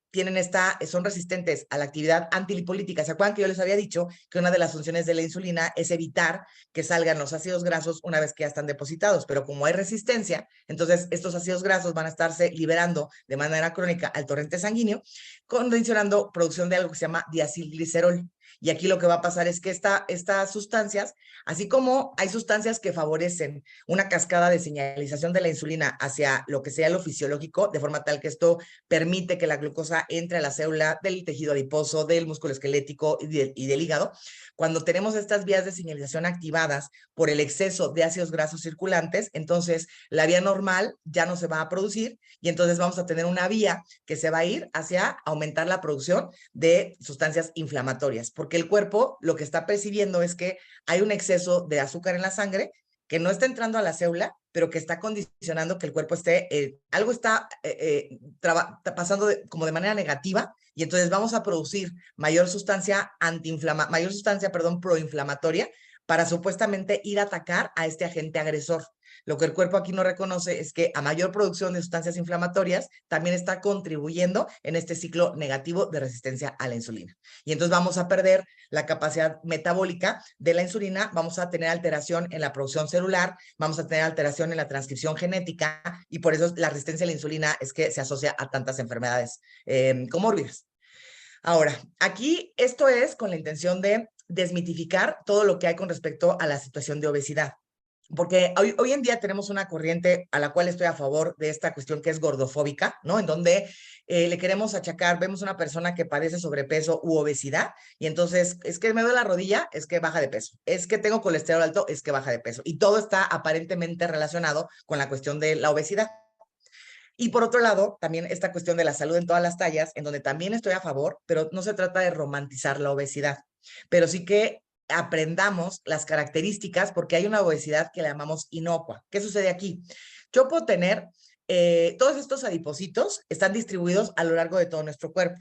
son resistentes a la actividad antilipolítica. ¿Se acuerdan que yo les había dicho que una de las funciones de la insulina es evitar que salgan los ácidos grasos una vez que ya están depositados? Pero como hay resistencia, entonces estos ácidos grasos van a estarse liberando de manera crónica al torrente sanguíneo, condicionando producción de algo que se llama diacilglicerol. Y aquí lo que va a pasar es que estas sustancias, así como hay sustancias que favorecen una cascada de señalización de la insulina hacia lo que sea lo fisiológico, de forma tal que esto permite que la glucosa entre a la célula del tejido adiposo, del músculo esquelético y del hígado. Cuando tenemos estas vías de señalización activadas por el exceso de ácidos grasos circulantes, entonces la vía normal ya no se va a producir y entonces vamos a tener una vía que se va a ir hacia aumentar la producción de sustancias inflamatorias, porque el cuerpo lo que está percibiendo es que hay un exceso de azúcar en la sangre que no está entrando a la célula, pero que está condicionando que el cuerpo algo está pasando como de manera negativa, y entonces vamos a producir mayor sustancia proinflamatoria para supuestamente ir a atacar a este agente agresor. Lo que el cuerpo aquí no reconoce es que a mayor producción de sustancias inflamatorias también está contribuyendo en este ciclo negativo de resistencia a la insulina. Y entonces vamos a perder la capacidad metabólica de la insulina, vamos a tener alteración en la producción celular, vamos a tener alteración en la transcripción genética, y por eso la resistencia a la insulina es que se asocia a tantas enfermedades comórbidas. Ahora, aquí esto es con la intención de desmitificar todo lo que hay con respecto a la situación de obesidad. Porque hoy en día tenemos una corriente a la cual estoy a favor de esta cuestión que es gordofóbica, ¿no? En donde le queremos achacar, vemos una persona que padece sobrepeso u obesidad, y entonces es que me duele la rodilla, es que baja de peso, es que tengo colesterol alto, es que baja de peso. Y todo está aparentemente relacionado con la cuestión de la obesidad. Y por otro lado, también esta cuestión de la salud en todas las tallas, en donde también estoy a favor, pero no se trata de romantizar la obesidad, pero sí que aprendamos las características, porque hay una obesidad que la llamamos inocua. ¿Qué sucede aquí? Yo puedo tener, todos estos adipocitos están distribuidos a lo largo de todo nuestro cuerpo.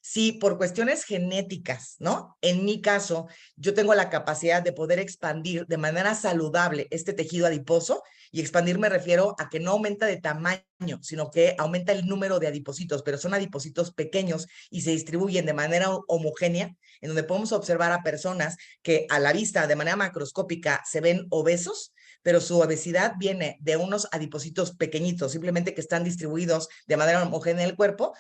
Si por cuestiones genéticas, ¿no? En mi caso, yo tengo la capacidad de poder expandir de manera saludable este tejido adiposo, y expandir me refiero a que no aumenta de tamaño, sino que aumenta el número de adipocitos, pero son adipocitos pequeños y se distribuyen de manera homogénea, en donde podemos observar a personas que a la vista, de manera macroscópica, se ven obesos, pero su obesidad viene de unos adipocitos pequeñitos, simplemente que están distribuidos de manera homogénea en el cuerpo.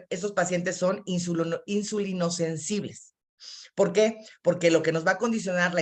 Estos pacientes son insulinosensibles. ¿Por qué? Porque lo que nos va a condicionar la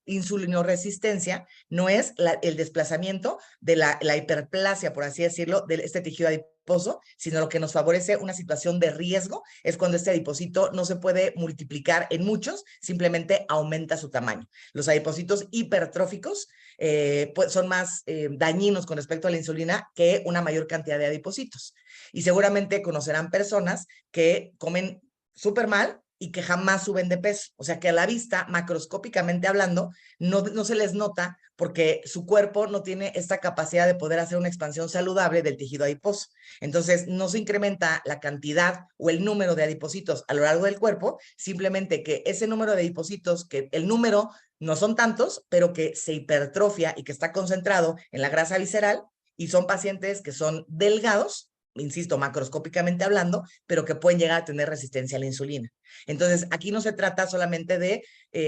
insulinoresistencia no es el desplazamiento de la hiperplasia, por así decirlo, de este tejido adiposo, sino lo que nos favorece una situación de riesgo es cuando este adipocito no se puede multiplicar en muchos, simplemente aumenta su tamaño. Los adipocitos hipertróficos pues son más dañinos con respecto a la insulina que una mayor cantidad de adipocitos. Y seguramente conocerán personas que comen súper mal y que jamás suben de peso. O sea que a la vista, macroscópicamente hablando, no se les nota porque su cuerpo no tiene esta capacidad de poder hacer una expansión saludable del tejido adiposo. Entonces, no se incrementa la cantidad o el número de adipocitos a lo largo del cuerpo, simplemente que ese número de adipocitos, que el número no son tantos, pero que se hipertrofia y que está concentrado en la grasa visceral, y son pacientes que son delgados, insisto, macroscópicamente hablando, pero que pueden llegar a tener resistencia a la insulina. Entonces, aquí no se trata solamente de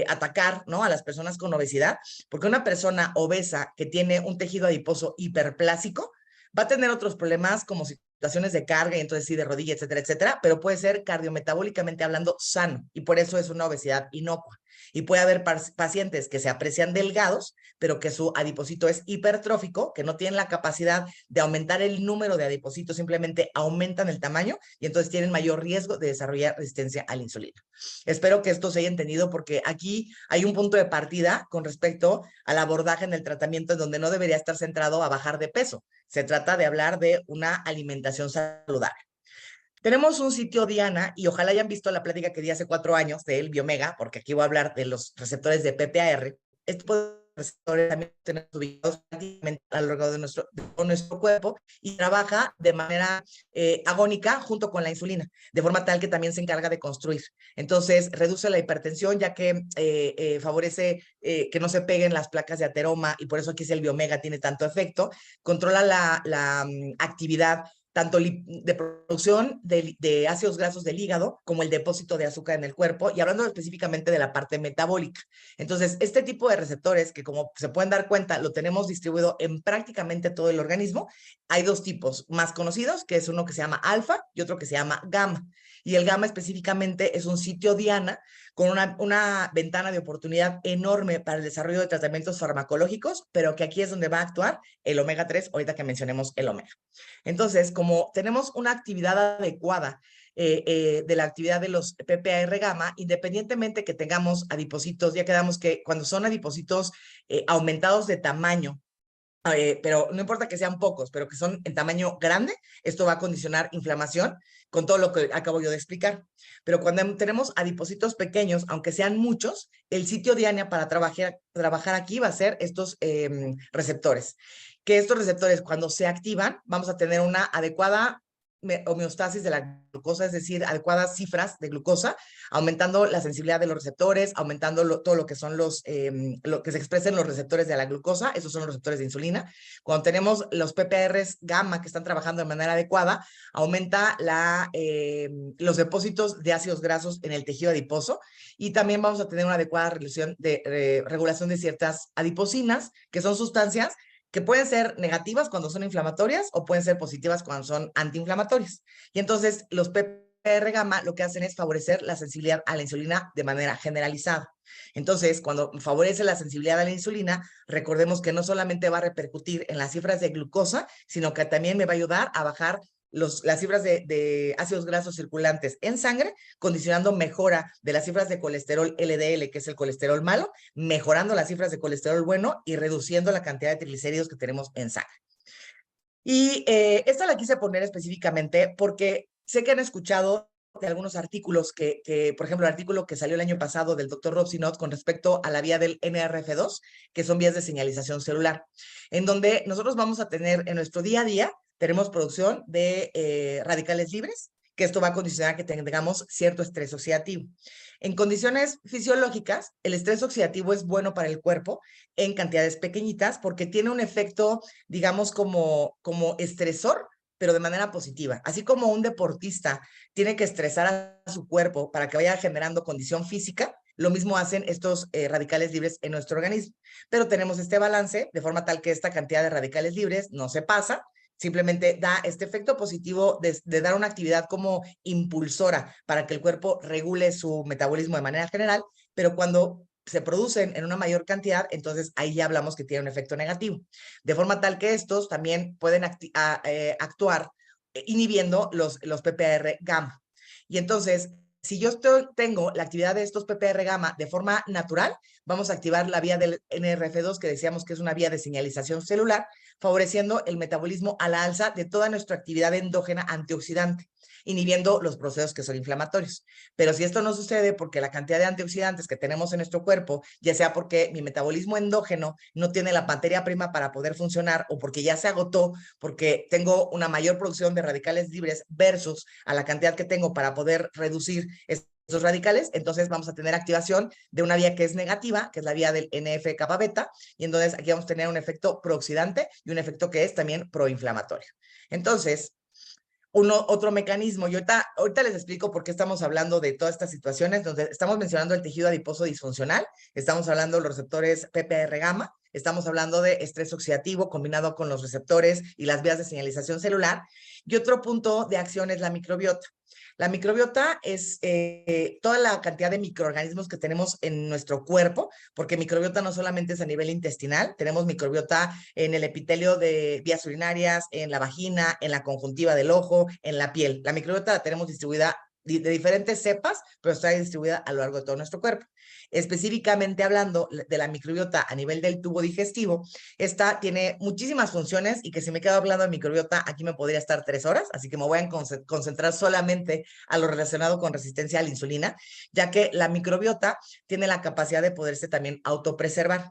atacar, ¿no?, a las personas con obesidad, porque una persona obesa que tiene un tejido adiposo hiperplásico va a tener otros problemas como situaciones de carga y entonces sí de rodilla, etcétera, etcétera, pero puede ser cardiometabólicamente hablando sano y por eso es una obesidad inocua. Y puede haber pacientes que se aprecian delgados, pero que su adipocito es hipertrófico, que no tienen la capacidad de aumentar el número de adipocitos, simplemente aumentan el tamaño y entonces tienen mayor riesgo de desarrollar resistencia a la insulina. Espero que esto se haya entendido porque aquí hay un punto de partida con respecto al abordaje en el tratamiento en donde no debería estar centrado a bajar de peso. Se trata de hablar de una alimentación saludable. Tenemos un sitio Diana y ojalá hayan visto la plática que di hace 4 años del Biomega, porque aquí voy a hablar de los receptores de PPAR. Estos receptores también tenemos ubicados prácticamente a lo largo de nuestro cuerpo y trabaja de manera agónica junto con la insulina, de forma tal que también se encarga de construir. Entonces, reduce la hipertensión ya que favorece que no se peguen las placas de ateroma y por eso aquí es el Biomega, tiene tanto efecto. Controla la actividad tanto de producción de ácidos grasos del hígado como el depósito de azúcar en el cuerpo, y hablando específicamente de la parte metabólica. Entonces, este tipo de receptores, que como se pueden dar cuenta, lo tenemos distribuido en prácticamente todo el organismo, hay 2 tipos más conocidos, que es uno que se llama alfa y otro que se llama gamma. Y el gamma específicamente es un sitio Diana con una ventana de oportunidad enorme para el desarrollo de tratamientos farmacológicos, pero que aquí es donde va a actuar el omega 3, ahorita que mencionemos el omega. Entonces, como tenemos una actividad adecuada de la actividad de los PPAR gamma, independientemente que tengamos adipocitos, ya quedamos que cuando son adipocitos aumentados de tamaño, pero no importa que sean pocos, pero que son en tamaño grande, esto va a condicionar inflamación con todo lo que acabo yo de explicar. Pero cuando tenemos adipocitos pequeños, aunque sean muchos, el sitio Diana para trabajar aquí va a ser estos receptores. Que estos receptores, cuando se activan, vamos a tener una adecuada homeostasis de la glucosa, es decir, adecuadas cifras de glucosa, aumentando la sensibilidad de los receptores, aumentando todo lo que son lo que se expresa en los receptores de la glucosa, esos son los receptores de insulina. Cuando tenemos los PPARs gamma que están trabajando de manera adecuada, aumenta los depósitos de ácidos grasos en el tejido adiposo, y también vamos a tener una adecuada regulación de ciertas adipocinas, que son sustancias que pueden ser negativas cuando son inflamatorias o pueden ser positivas cuando son antiinflamatorias. Y entonces los PPAR gamma lo que hacen es favorecer la sensibilidad a la insulina de manera generalizada. Entonces, cuando favorece la sensibilidad a la insulina, recordemos que no solamente va a repercutir en las cifras de glucosa, sino que también me va a ayudar a bajar las cifras de ácidos grasos circulantes en sangre, condicionando mejora de las cifras de colesterol LDL, que es el colesterol malo, mejorando las cifras de colesterol bueno y reduciendo la cantidad de triglicéridos que tenemos en sangre. Y esta la quise poner específicamente porque sé que han escuchado de algunos artículos por ejemplo, el artículo que salió el año pasado del doctor Rob Sinot con respecto a la vía del NRF2, que son vías de señalización celular, en donde nosotros vamos a tener en nuestro día a día, tenemos producción de radicales libres, que esto va a condicionar que tengamos cierto estrés oxidativo. En condiciones fisiológicas, el estrés oxidativo es bueno para el cuerpo en cantidades pequeñitas porque tiene un efecto, digamos, como estresor, pero de manera positiva. Así como un deportista tiene que estresar a su cuerpo para que vaya generando condición física, lo mismo hacen estos radicales libres en nuestro organismo. Pero tenemos este balance de forma tal que esta cantidad de radicales libres no se pasa, simplemente da este efecto positivo de dar una actividad como impulsora para que el cuerpo regule su metabolismo de manera general, pero cuando se producen en una mayor cantidad, entonces ahí ya hablamos que tiene un efecto negativo, de forma tal que estos también pueden actuar inhibiendo los PPR gamma. Y entonces, si yo tengo la actividad de estos PPR gamma de forma natural, vamos a activar la vía del NRF2, que decíamos que es una vía de señalización celular, favoreciendo el metabolismo a la alza de toda nuestra actividad endógena antioxidante, inhibiendo los procesos que son inflamatorios. Pero si esto no sucede porque la cantidad de antioxidantes que tenemos en nuestro cuerpo, ya sea porque mi metabolismo endógeno no tiene la materia prima para poder funcionar o porque ya se agotó, porque tengo una mayor producción de radicales libres versus a la cantidad que tengo para poder reducir esos radicales, entonces vamos a tener activación de una vía que es negativa, que es la vía del NF-kappa beta, y entonces aquí vamos a tener un efecto prooxidante y un efecto que es también proinflamatorio. Entonces, otro mecanismo, y ahorita les explico por qué estamos hablando de todas estas situaciones, donde estamos mencionando el tejido adiposo disfuncional, estamos hablando de los receptores PPR gamma, estamos hablando de estrés oxidativo combinado con los receptores y las vías de señalización celular, y otro punto de acción es la microbiota. La microbiota es toda la cantidad de microorganismos que tenemos en nuestro cuerpo, porque microbiota no solamente es a nivel intestinal, tenemos microbiota en el epitelio de vías urinarias, en la vagina, en la conjuntiva del ojo, en la piel. La microbiota la tenemos distribuida de diferentes cepas, pero está distribuida a lo largo de todo nuestro cuerpo. Específicamente hablando de la microbiota a nivel del tubo digestivo, esta tiene muchísimas funciones y que si me quedo hablando de microbiota, aquí me podría estar 3 horas, así que me voy a concentrar solamente a lo relacionado con resistencia a la insulina, ya que la microbiota tiene la capacidad de poderse también autopreservar.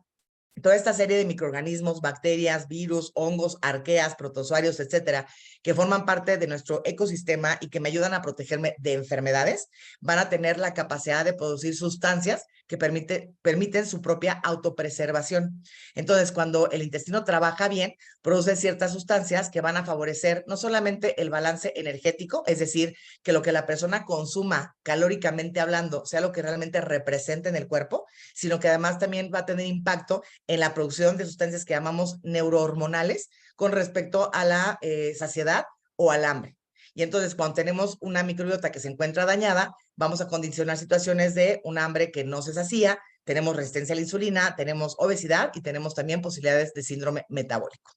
Toda esta serie de microorganismos, bacterias, virus, hongos, arqueas, protozoarios, etcétera, que forman parte de nuestro ecosistema y que me ayudan a protegerme de enfermedades, van a tener la capacidad de producir sustancias que permiten su propia autopreservación. Entonces, cuando el intestino trabaja bien, produce ciertas sustancias que van a favorecer no solamente el balance energético, es decir, que lo que la persona consuma calóricamente hablando sea lo que realmente representa en el cuerpo, sino que además también va a tener impacto en la producción de sustancias que llamamos neurohormonales con respecto a la saciedad o al hambre. Y entonces, cuando tenemos una microbiota que se encuentra dañada, vamos a condicionar situaciones de un hambre que no se sacía, tenemos resistencia a la insulina, tenemos obesidad y tenemos también posibilidades de síndrome metabólico.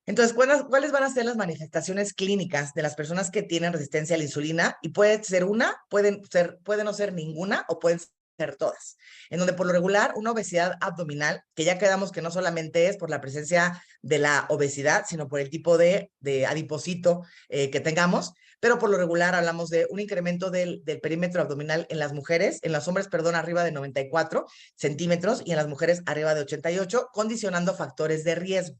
Entonces, ¿cuáles van a ser las manifestaciones clínicas de las personas que tienen resistencia a la insulina? Y puede ser una, puede no ser ninguna o pueden ser todas. En donde por lo regular una obesidad abdominal, que ya quedamos que no solamente es por la presencia de la obesidad, sino por el tipo de adiposito que tengamos, pero por lo regular hablamos de un incremento del perímetro abdominal en las mujeres, en los hombres, perdón, arriba de 94 centímetros y en las mujeres arriba de 88, condicionando factores de riesgo.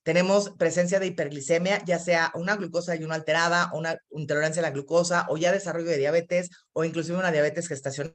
Tenemos presencia de hiperglicemia, ya sea una glucosa ayuno alterada, una intolerancia a la glucosa, o ya desarrollo de diabetes, o inclusive una diabetes gestacional,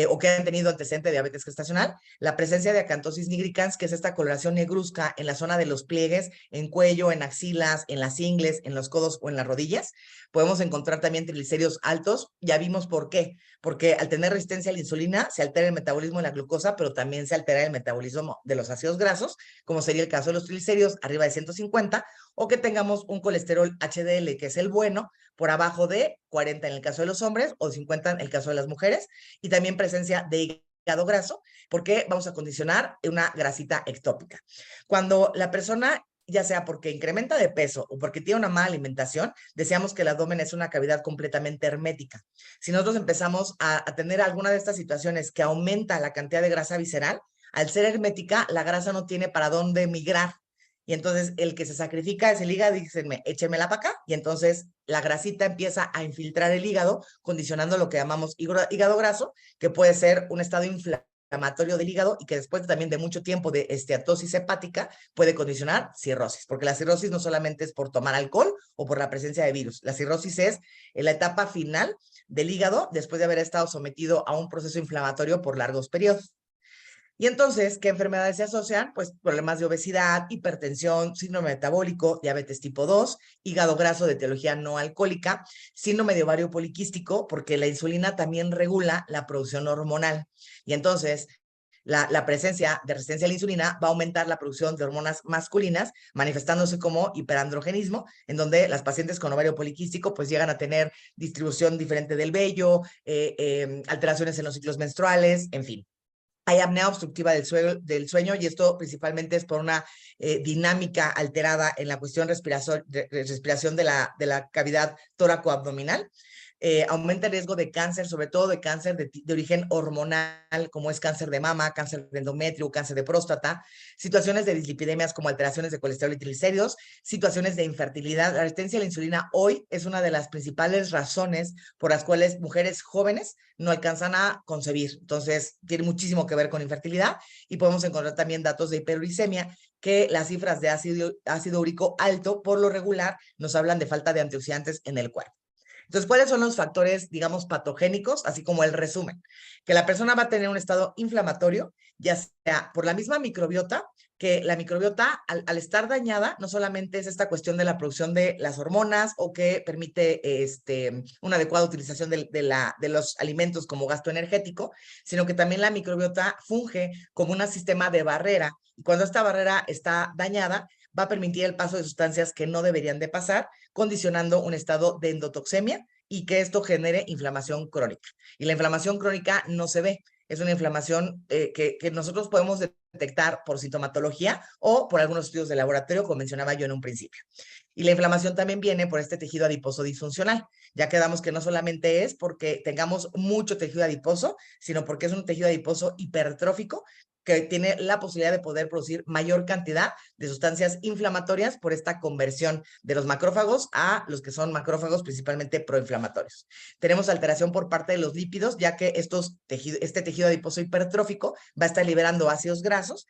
o que han tenido antecedente de diabetes gestacional. La presencia de acantosis nigricans, que es esta coloración negruzca en la zona de los pliegues, en cuello, en axilas, en las ingles, en los codos o en las rodillas. Podemos encontrar también triglicéridos altos. Ya vimos por qué. Porque al tener resistencia a la insulina, se altera el metabolismo de la glucosa, pero también se altera el metabolismo de los ácidos grasos, como sería el caso de los triglicéridos arriba de 150, o que tengamos un colesterol HDL, que es el bueno, por abajo de 40 en el caso de los hombres, o 50 en el caso de las mujeres, y también presencia de hígado graso, porque vamos a condicionar una grasita ectópica. Cuando la persona, ya sea porque incrementa de peso o porque tiene una mala alimentación, decíamos que el abdomen es una cavidad completamente hermética. Si nosotros empezamos a tener alguna de estas situaciones que aumenta la cantidad de grasa visceral, al ser hermética, la grasa no tiene para dónde migrar. Y entonces el que se sacrifica es el hígado, dícenme, échemela para acá, y entonces la grasita empieza a infiltrar el hígado, condicionando lo que llamamos hígado graso, que puede ser un estado inflamatorio del hígado y que después también de mucho tiempo de esteatosis hepática puede condicionar cirrosis, porque la cirrosis no solamente es por tomar alcohol o por la presencia de virus, la cirrosis es en la etapa final del hígado después de haber estado sometido a un proceso inflamatorio por largos periodos. Y entonces, ¿qué enfermedades se asocian? Pues problemas de obesidad, hipertensión, síndrome metabólico, diabetes tipo 2, hígado graso de etiología no alcohólica, síndrome de ovario poliquístico, porque la insulina también regula la producción hormonal. Y entonces, la presencia de resistencia a la insulina va a aumentar la producción de hormonas masculinas, manifestándose como hiperandrogenismo, en donde las pacientes con ovario poliquístico pues llegan a tener distribución diferente del vello, alteraciones en los ciclos menstruales, en fin. Hay apnea obstructiva del sueño y esto principalmente es por una dinámica alterada en la cuestión respiración de la cavidad tóraco-abdominal. Aumenta el riesgo de cáncer, sobre todo de cáncer de origen hormonal, como es cáncer de mama, cáncer de endometrio, cáncer de próstata, situaciones de dislipidemias como alteraciones de colesterol y triglicéridos, situaciones de infertilidad. La resistencia a la insulina hoy es una de las principales razones por las cuales mujeres jóvenes no alcanzan a concebir. Entonces, tiene muchísimo que ver con infertilidad y podemos encontrar también datos de hiperuricemia, que las cifras de ácido úrico alto, por lo regular, nos hablan de falta de antioxidantes en el cuerpo. Entonces, ¿cuáles son los factores, digamos, patogénicos? Así como el resumen, que la persona va a tener un estado inflamatorio, ya sea por la misma microbiota, que la microbiota, al estar dañada, no solamente es esta cuestión de la producción de las hormonas o que permite una adecuada utilización de los alimentos como gasto energético, sino que también la microbiota funge como un sistema de barrera. Y cuando esta barrera está dañada, va a permitir el paso de sustancias que no deberían de pasar, condicionando un estado de endotoxemia y que esto genere inflamación crónica. Y la inflamación crónica no se ve, es una inflamación que nosotros podemos detectar por sintomatología o por algunos estudios de laboratorio, como mencionaba yo en un principio. Y la inflamación también viene por este tejido adiposo disfuncional. Ya quedamos que no solamente es porque tengamos mucho tejido adiposo, sino porque es un tejido adiposo hipertrófico que tiene la posibilidad de poder producir mayor cantidad de sustancias inflamatorias por esta conversión de los macrófagos a los que son macrófagos principalmente proinflamatorios. Tenemos alteración por parte de los lípidos, ya que este tejido adiposo hipertrófico va a estar liberando ácidos grasos,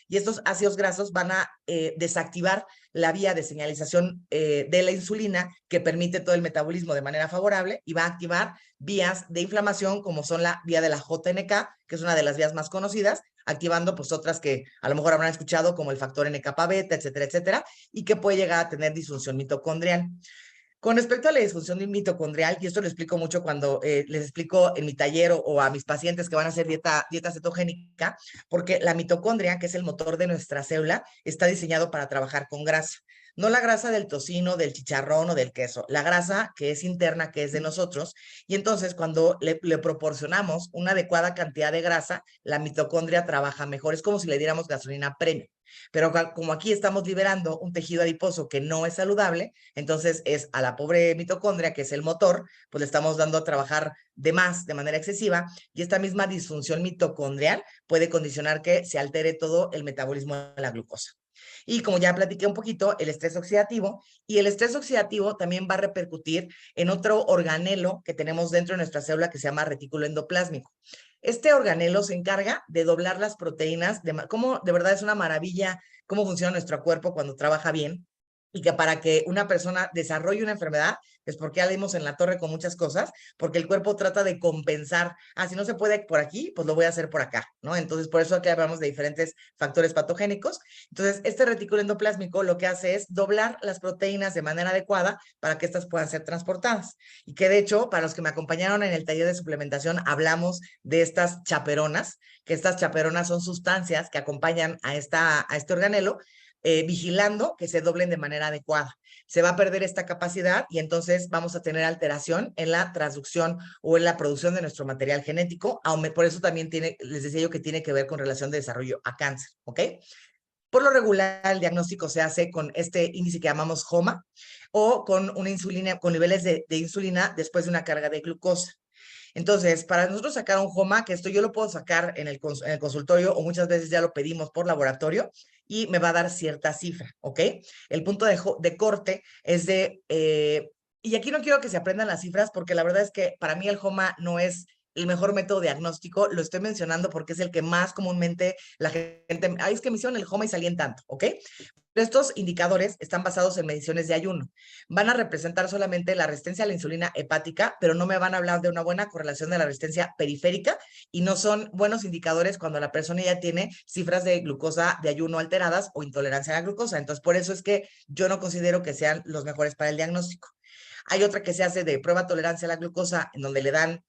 y estos ácidos grasos van a desactivar la vía de señalización de la insulina que permite todo el metabolismo de manera favorable y va a activar vías de inflamación como son la vía de la JNK, que es una de las vías más conocidas, activando pues otras que a lo mejor habrán escuchado como el factor NK beta, etcétera, etcétera, y que puede llegar a tener disfunción mitocondrial. Con respecto a la disfunción mitocondrial, y esto lo explico mucho cuando les explico en mi taller o a mis pacientes que van a hacer dieta cetogénica, porque la mitocondria, que es el motor de nuestra célula, está diseñado para trabajar con grasa. No la grasa del tocino, del chicharrón o del queso, la grasa que es interna, que es de nosotros. Y entonces cuando le proporcionamos una adecuada cantidad de grasa, la mitocondria trabaja mejor. Es como si le diéramos gasolina premium. Pero como aquí estamos liberando un tejido adiposo que no es saludable, entonces es a la pobre mitocondria, que es el motor, pues le estamos dando a trabajar de más, de manera excesiva, y esta misma disfunción mitocondrial puede condicionar que se altere todo el metabolismo de la glucosa. Y como ya platiqué un poquito, el estrés oxidativo, y el estrés oxidativo también va a repercutir en otro organelo que tenemos dentro de nuestra célula que se llama retículo endoplásmico. Este organelo se encarga de doblar las proteínas, cómo de verdad es una maravilla cómo funciona nuestro cuerpo cuando trabaja bien, y que para que una persona desarrolle una enfermedad, es porque ya le dimos en la torre con muchas cosas, porque el cuerpo trata de compensar, si no se puede por aquí, pues lo voy a hacer por acá, ¿no? Entonces, por eso aquí hablamos de diferentes factores patogénicos. Entonces, este retículo endoplásmico lo que hace es doblar las proteínas de manera adecuada para que estas puedan ser transportadas. Y que de hecho, para los que me acompañaron en el taller de suplementación, hablamos de estas chaperonas, que estas chaperonas son sustancias que acompañan a este organelo, vigilando que se doblen de manera adecuada. Se va a perder esta capacidad y entonces vamos a tener alteración en la transducción o en la producción de nuestro material genético. Por eso también les decía yo que tiene que ver con relación de desarrollo a cáncer, ¿ok? Por lo regular, el diagnóstico se hace con este índice que llamamos HOMA o con una insulina, con niveles de insulina después de una carga de glucosa. Entonces, para nosotros sacar un HOMA, que esto yo lo puedo sacar en el consultorio o muchas veces ya lo pedimos por laboratorio y me va a dar cierta cifra, ¿ok? El punto de corte es y aquí no quiero que se aprendan las cifras porque la verdad es que para mí el HOMA no es el mejor método diagnóstico, lo estoy mencionando porque es el que más comúnmente la gente, es que me hicieron el HOMA y salí en tanto, ¿ok? Estos indicadores están basados en mediciones de ayuno. Van a representar solamente la resistencia a la insulina hepática, pero no me van a hablar de una buena correlación de la resistencia periférica y no son buenos indicadores cuando la persona ya tiene cifras de glucosa de ayuno alteradas o intolerancia a la glucosa. Entonces, por eso es que yo no considero que sean los mejores para el diagnóstico. Hay otra que se hace de prueba de tolerancia a la glucosa, en donde le dan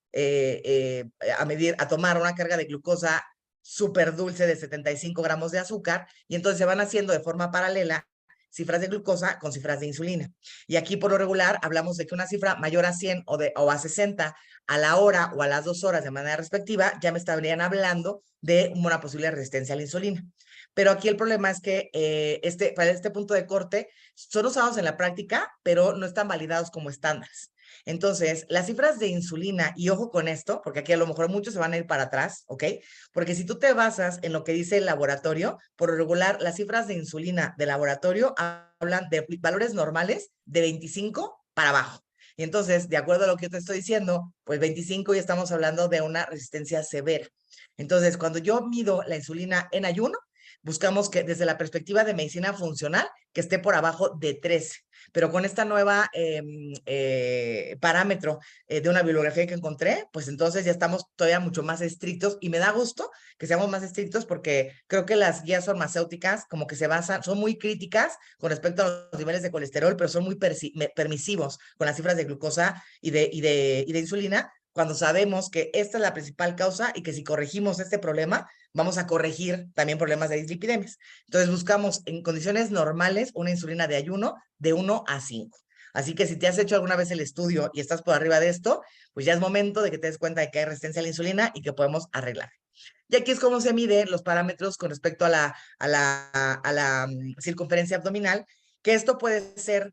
a tomar una carga de glucosa súper dulce de 75 gramos de azúcar, y entonces se van haciendo de forma paralela cifras de glucosa con cifras de insulina. Y aquí por lo regular hablamos de que una cifra mayor a 100 o a 60 a la hora o a las 2 horas de manera respectiva, ya me estarían hablando de una posible resistencia a la insulina. Pero aquí el problema es que para este punto de corte son usados en la práctica, pero no están validados como estándares. Entonces, las cifras de insulina, y ojo con esto, porque aquí a lo mejor muchos se van a ir para atrás, ¿ok? Porque si tú te basas en lo que dice el laboratorio, por lo regular, las cifras de insulina de laboratorio hablan de valores normales de 25 para abajo. Y entonces, de acuerdo a lo que yo te estoy diciendo, pues 25 ya estamos hablando de una resistencia severa. Entonces, cuando yo mido la insulina en ayuno, buscamos que desde la perspectiva de medicina funcional, que esté por abajo de 13. Pero con esta nueva parámetro de una bibliografía que encontré, pues entonces ya estamos todavía mucho más estrictos, y me da gusto que seamos más estrictos porque creo que las guías farmacéuticas como que se basan, son muy críticas con respecto a los niveles de colesterol, pero son muy permisivos con las cifras de glucosa y de insulina, cuando sabemos que esta es la principal causa y que si corregimos este problema, vamos a corregir también problemas de dislipidemias. Entonces buscamos en condiciones normales una insulina de ayuno de 1 a 5. Así que si te has hecho alguna vez el estudio y estás por arriba de esto, pues ya es momento de que te des cuenta de que hay resistencia a la insulina y que podemos arreglar. Y aquí es como se miden los parámetros con respecto a la circunferencia abdominal, que esto puede ser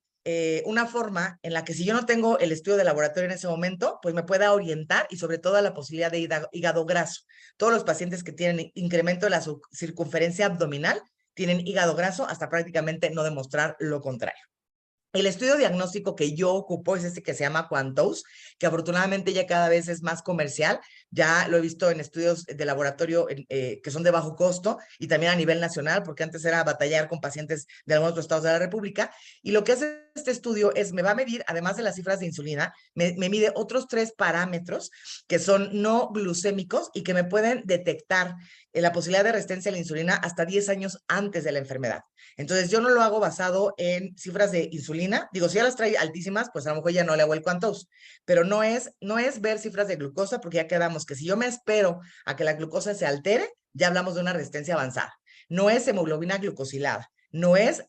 una forma en la que si yo no tengo el estudio de laboratorio en ese momento, pues me pueda orientar, y sobre todo a la posibilidad de hígado graso. Todos los pacientes que tienen incremento de la circunferencia abdominal tienen hígado graso hasta prácticamente no demostrar lo contrario. El estudio diagnóstico que yo ocupo es este que se llama Quantos, que afortunadamente ya cada vez es más comercial. Ya lo he visto en estudios de laboratorio que son de bajo costo, y también a nivel nacional, porque antes era batallar con pacientes de algunos otros estados de la República. Y lo que hace este estudio es, me va a medir, además de las cifras de insulina, me mide otros 3 parámetros que son no glucémicos y que me pueden detectar la posibilidad de resistencia a la insulina hasta 10 años antes de la enfermedad. Entonces, yo no lo hago basado en cifras de insulina. Digo, si ya las trae altísimas, pues a lo mejor ya no le hago el Quantos. Pero no es ver cifras de glucosa, porque ya quedamos que si yo me espero a que la glucosa se altere, ya hablamos de una resistencia avanzada. No es hemoglobina glucosilada. No es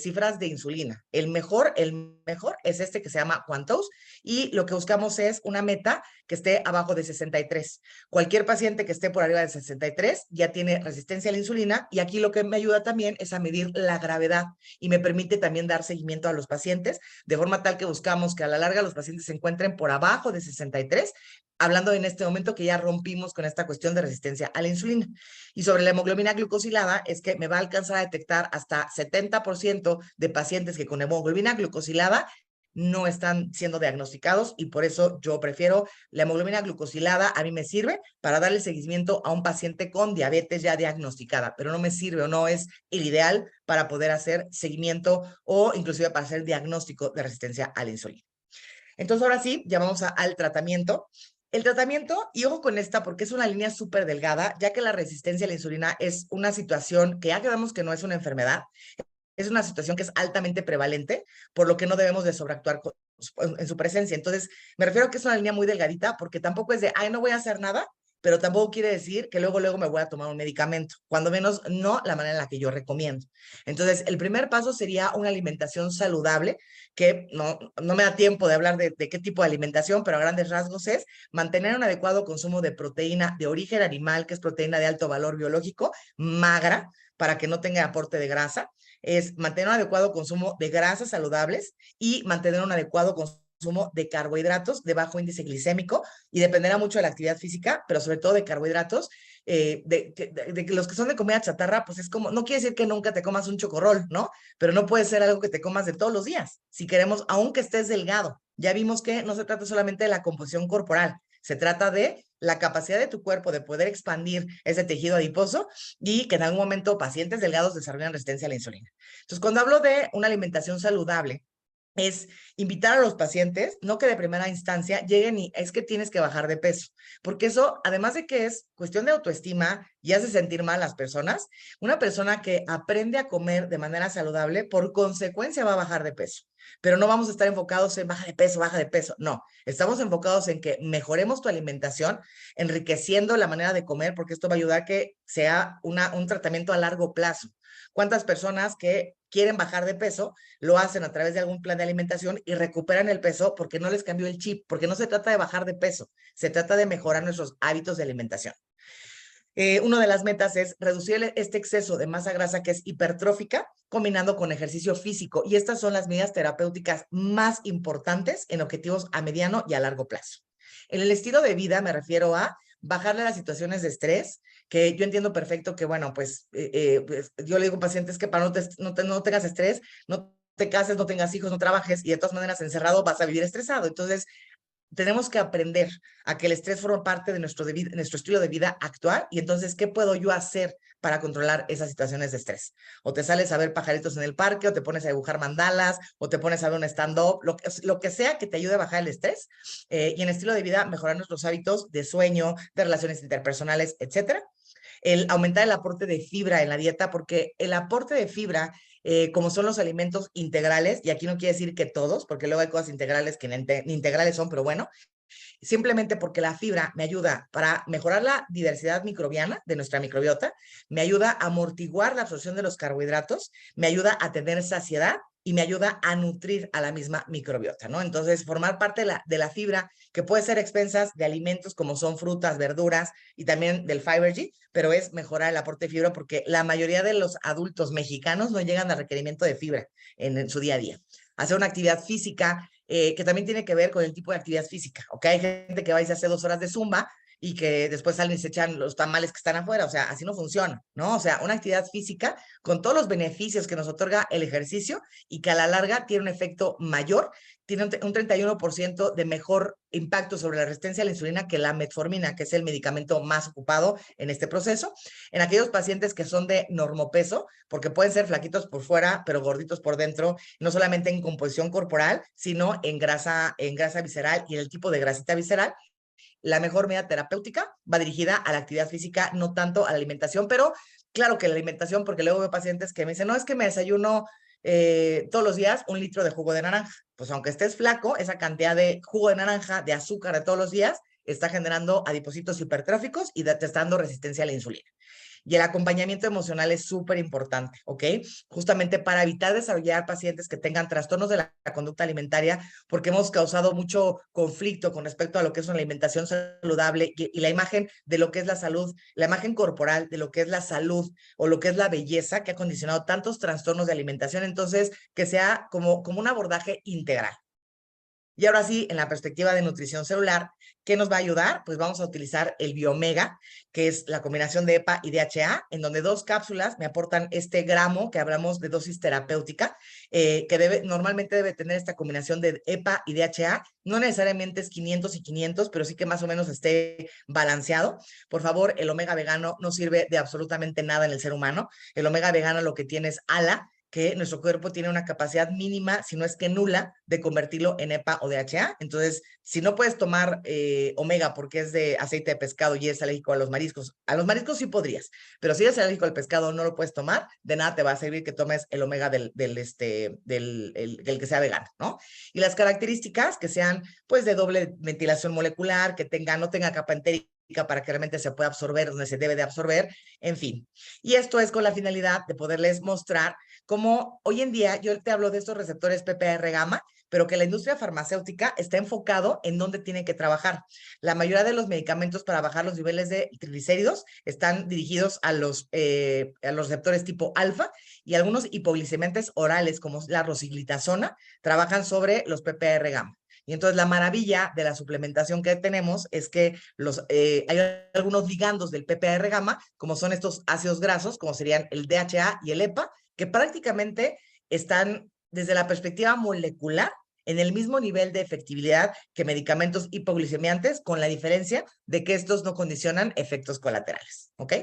cifras de insulina. El mejor es este que se llama Quantos, y lo que buscamos es una meta que esté abajo de 63. Cualquier paciente que esté por arriba de 63 ya tiene resistencia a la insulina, y aquí lo que me ayuda también es a medir la gravedad, y me permite también dar seguimiento a los pacientes, de forma tal que buscamos que a la larga los pacientes se encuentren por abajo de 63, hablando en este momento que ya rompimos con esta cuestión de resistencia a la insulina. Y sobre la hemoglobina glucosilada es que me va a alcanzar a detectar hasta 70% de pacientes que con hemoglobina glucosilada no están siendo diagnosticados, y por eso yo prefiero la hemoglobina glucosilada. A mí me sirve para darle seguimiento a un paciente con diabetes ya diagnosticada, pero no me sirve o no es el ideal para poder hacer seguimiento o inclusive para hacer diagnóstico de resistencia a la insulina. Entonces ahora sí, ya vamos al tratamiento. El tratamiento, y ojo con esta porque es una línea súper delgada, ya que la resistencia a la insulina es una situación que ya quedamos que no es una enfermedad, es una situación que es altamente prevalente, por lo que no debemos de sobreactuar en su presencia. Entonces, me refiero a que es una línea muy delgadita, porque tampoco es de, ay, no voy a hacer nada, pero tampoco quiere decir que luego me voy a tomar un medicamento, cuando menos no la manera en la que yo recomiendo. Entonces, el primer paso sería una alimentación saludable, que no me da tiempo de hablar de qué tipo de alimentación, pero a grandes rasgos es mantener un adecuado consumo de proteína de origen animal, que es proteína de alto valor biológico, magra, para que no tenga aporte de grasa. Es mantener un adecuado consumo de grasas saludables y mantener un adecuado consumo de carbohidratos de bajo índice glicémico, y dependerá mucho de la actividad física, pero sobre todo de carbohidratos. De los que son de comida chatarra, pues es como, no quiere decir que nunca te comas un chocorrol, ¿no? Pero no puede ser algo que te comas de todos los días, si queremos, aunque estés delgado. Ya vimos que no se trata solamente de la composición corporal, se trata de la capacidad de tu cuerpo de poder expandir ese tejido adiposo, y que en algún momento pacientes delgados desarrollan resistencia a la insulina. Entonces, cuando hablo de una alimentación saludable, es invitar a los pacientes, no que de primera instancia lleguen y es que tienes que bajar de peso, porque eso, además de que es cuestión de autoestima y hace sentir mal a las personas, una persona que aprende a comer de manera saludable, por consecuencia va a bajar de peso. Pero no vamos a estar enfocados en baja de peso, no. Estamos enfocados en que mejoremos tu alimentación, enriqueciendo la manera de comer, porque esto va a ayudar a que sea un tratamiento a largo plazo. ¿Cuántas personas que quieren bajar de peso lo hacen a través de algún plan de alimentación y recuperan el peso porque no les cambió el chip? Porque no se trata de bajar de peso, se trata de mejorar nuestros hábitos de alimentación. Una de las metas es reducir este exceso de masa grasa que es hipertrófica, combinando con ejercicio físico. Y estas son las medidas terapéuticas más importantes en objetivos a mediano y a largo plazo. En el estilo de vida me refiero a bajarle las situaciones de estrés, que yo entiendo perfecto que, bueno, pues yo le digo a pacientes que para no tengas estrés, no te cases, no tengas hijos, no trabajes y de todas maneras encerrado vas a vivir estresado. Entonces, tenemos que aprender a que el estrés forma parte de nuestro estilo de vida actual y entonces, ¿qué puedo yo hacer para controlar esas situaciones de estrés? O te sales a ver pajaritos en el parque, o te pones a dibujar mandalas, o te pones a ver un stand-up, lo que sea que te ayude a bajar el estrés y en estilo de vida mejorar nuestros hábitos de sueño, de relaciones interpersonales, etcétera. El aumentar el aporte de fibra en la dieta, porque el aporte de fibra, como son los alimentos integrales, y aquí no quiere decir que todos, porque luego hay cosas integrales que ni integrales son, pero bueno, simplemente porque la fibra me ayuda para mejorar la diversidad microbiana de nuestra microbiota, me ayuda a amortiguar la absorción de los carbohidratos, me ayuda a tener saciedad y me ayuda a nutrir a la misma microbiota, ¿no? Entonces, formar parte de la fibra, que puede ser expensas de alimentos como son frutas, verduras y también del Fibergy, pero es mejorar el aporte de fibra porque la mayoría de los adultos mexicanos no llegan al requerimiento de fibra en su día a día. Hacer una actividad física, que también tiene que ver con el tipo de actividad física, ¿ok? Hay gente que va y se hace 2 horas de zumba y que después salen y se echan los tamales que están afuera, o sea, así no funciona, ¿no? O sea, una actividad física con todos los beneficios que nos otorga el ejercicio y que a la larga tiene un efecto mayor, tiene un 31% de mejor impacto sobre la resistencia a la insulina que la metformina, que es el medicamento más ocupado en este proceso. En aquellos pacientes que son de normopeso, porque pueden ser flaquitos por fuera, pero gorditos por dentro, no solamente en composición corporal, sino en grasa visceral y en el tipo de grasita visceral, la mejor medida terapéutica va dirigida a la actividad física, no tanto a la alimentación, pero claro que la alimentación, porque luego veo pacientes que me dicen, no, es que me desayuno todos los días 1 litro de jugo de naranja. Pues aunque estés flaco, esa cantidad de jugo de naranja, de azúcar de todos los días, está generando adipocitos hipertróficos y te está dando resistencia a la insulina. Y el acompañamiento emocional es súper importante, ¿ok? Justamente para evitar desarrollar pacientes que tengan trastornos de la conducta alimentaria, porque hemos causado mucho conflicto con respecto a lo que es una alimentación saludable y la imagen de lo que es la salud, la imagen corporal de lo que es la salud o lo que es la belleza que ha condicionado tantos trastornos de alimentación. Entonces, que sea como un abordaje integral. Y ahora sí, en la perspectiva de nutrición celular, ¿qué nos va a ayudar? Pues vamos a utilizar el Biomega, que es la combinación de EPA y DHA, en donde 2 cápsulas me aportan este gramo que hablamos de dosis terapéutica, que normalmente debe tener esta combinación de EPA y DHA. No necesariamente es 500 y 500, pero sí que más o menos esté balanceado. Por favor, el omega vegano no sirve de absolutamente nada en el ser humano. El omega vegano lo que tiene es ALA, que nuestro cuerpo tiene una capacidad mínima, si no es que nula, de convertirlo en EPA o DHA. Entonces, si no puedes tomar omega porque es de aceite de pescado y es alérgico a los mariscos sí podrías, pero si eres alérgico al pescado no lo puedes tomar, de nada te va a servir que tomes el omega del que sea vegano, ¿no? Y las características que sean, pues, de doble ventilación molecular, que no tenga capa entérica para que realmente se pueda absorber donde se debe de absorber, en fin. Y esto es con la finalidad de poderles mostrar cómo hoy en día yo te hablo de estos receptores PPR gamma, pero que la industria farmacéutica está enfocado en dónde tiene que trabajar. La mayoría de los medicamentos para bajar los niveles de triglicéridos están dirigidos a los receptores tipo alfa y algunos hipoglicemiantes orales como la rosiglitazona trabajan sobre los PPR gamma. Y entonces la maravilla de la suplementación que tenemos es que hay algunos ligandos del PPR gamma, como son estos ácidos grasos, como serían el DHA y el EPA, que prácticamente están desde la perspectiva molecular en el mismo nivel de efectividad que medicamentos hipoglicemiantes, con la diferencia de que estos no condicionan efectos colaterales, ¿ok?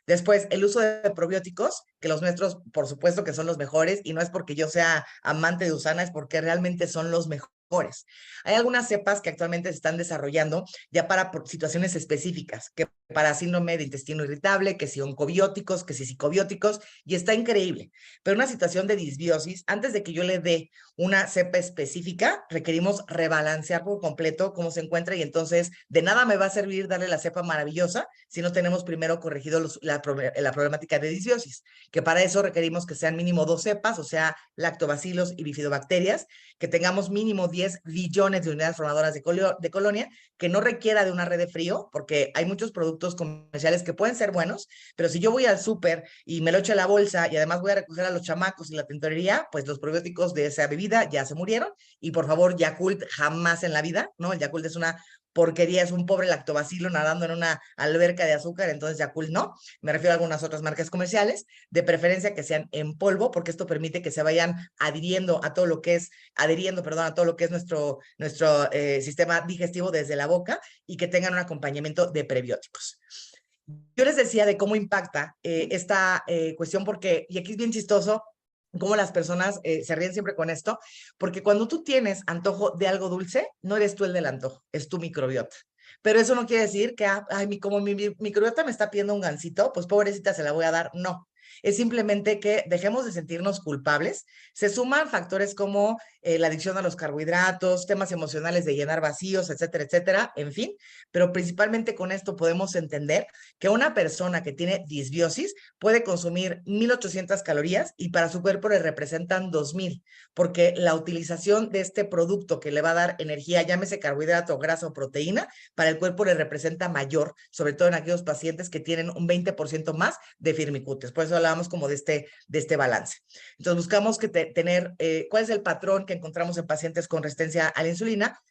Después, el uso de probióticos, que los nuestros, por supuesto que son los mejores, y no es porque yo sea amante de USANA, es porque realmente son los mejores. Hay algunas cepas que actualmente se están desarrollando ya para situaciones específicas, que para síndrome de intestino irritable, que si oncobióticos, que si psicobióticos, y está increíble. Pero una situación de disbiosis, antes de que yo le dé una cepa específica, requerimos rebalancear por completo cómo se encuentra, y entonces de nada me va a servir darle la cepa maravillosa si no tenemos primero corregido la problemática de disbiosis, que para eso requerimos que sean mínimo 2 cepas, o sea, lactobacilos y bifidobacterias, que tengamos mínimo 10 billones de unidades formadoras de colonia, que no requiera de una red de frío, porque hay muchos productos comerciales que pueden ser buenos, pero si yo voy al súper y me lo echo a la bolsa y además voy a recoger a los chamacos y la tintorería, pues los probióticos de esa bebida ya se murieron. Y por favor, Yakult jamás en la vida, ¿no? El Yakult es una porquería, es un pobre lactobacilo nadando en una alberca de azúcar, entonces Yakult no. Me refiero a algunas otras marcas comerciales, de preferencia que sean en polvo, porque esto permite que se vayan adhiriendo a todo lo que es, a todo lo que es nuestro sistema digestivo desde la boca, y que tengan un acompañamiento de prebióticos. Yo les decía de cómo impacta esta cuestión, porque, y aquí es bien chistoso, cómo las personas se ríen siempre con esto, porque cuando tú tienes antojo de algo dulce, no eres tú el del antojo, es tu microbiota. Pero eso no quiere decir que, ay, como mi microbiota me está pidiendo un gansito, pues pobrecita se la voy a dar. No, es simplemente que dejemos de sentirnos culpables. Se suman factores como la adicción a los carbohidratos, temas emocionales de llenar vacíos, etcétera, etcétera, en fin. Pero principalmente con esto podemos entender que una persona que tiene disbiosis puede consumir 1,800 calorías y para su cuerpo le representan 2,000, porque la utilización de este producto que le va a dar energía, llámese carbohidrato, grasa o proteína, para el cuerpo le representa mayor, sobre todo en aquellos pacientes que tienen un 20% más de firmicutes. Por eso hablábamos como de este balance. Entonces buscamos tener, ¿cuál es el patrón que encontramos en pacientes con resistencia a la insulina?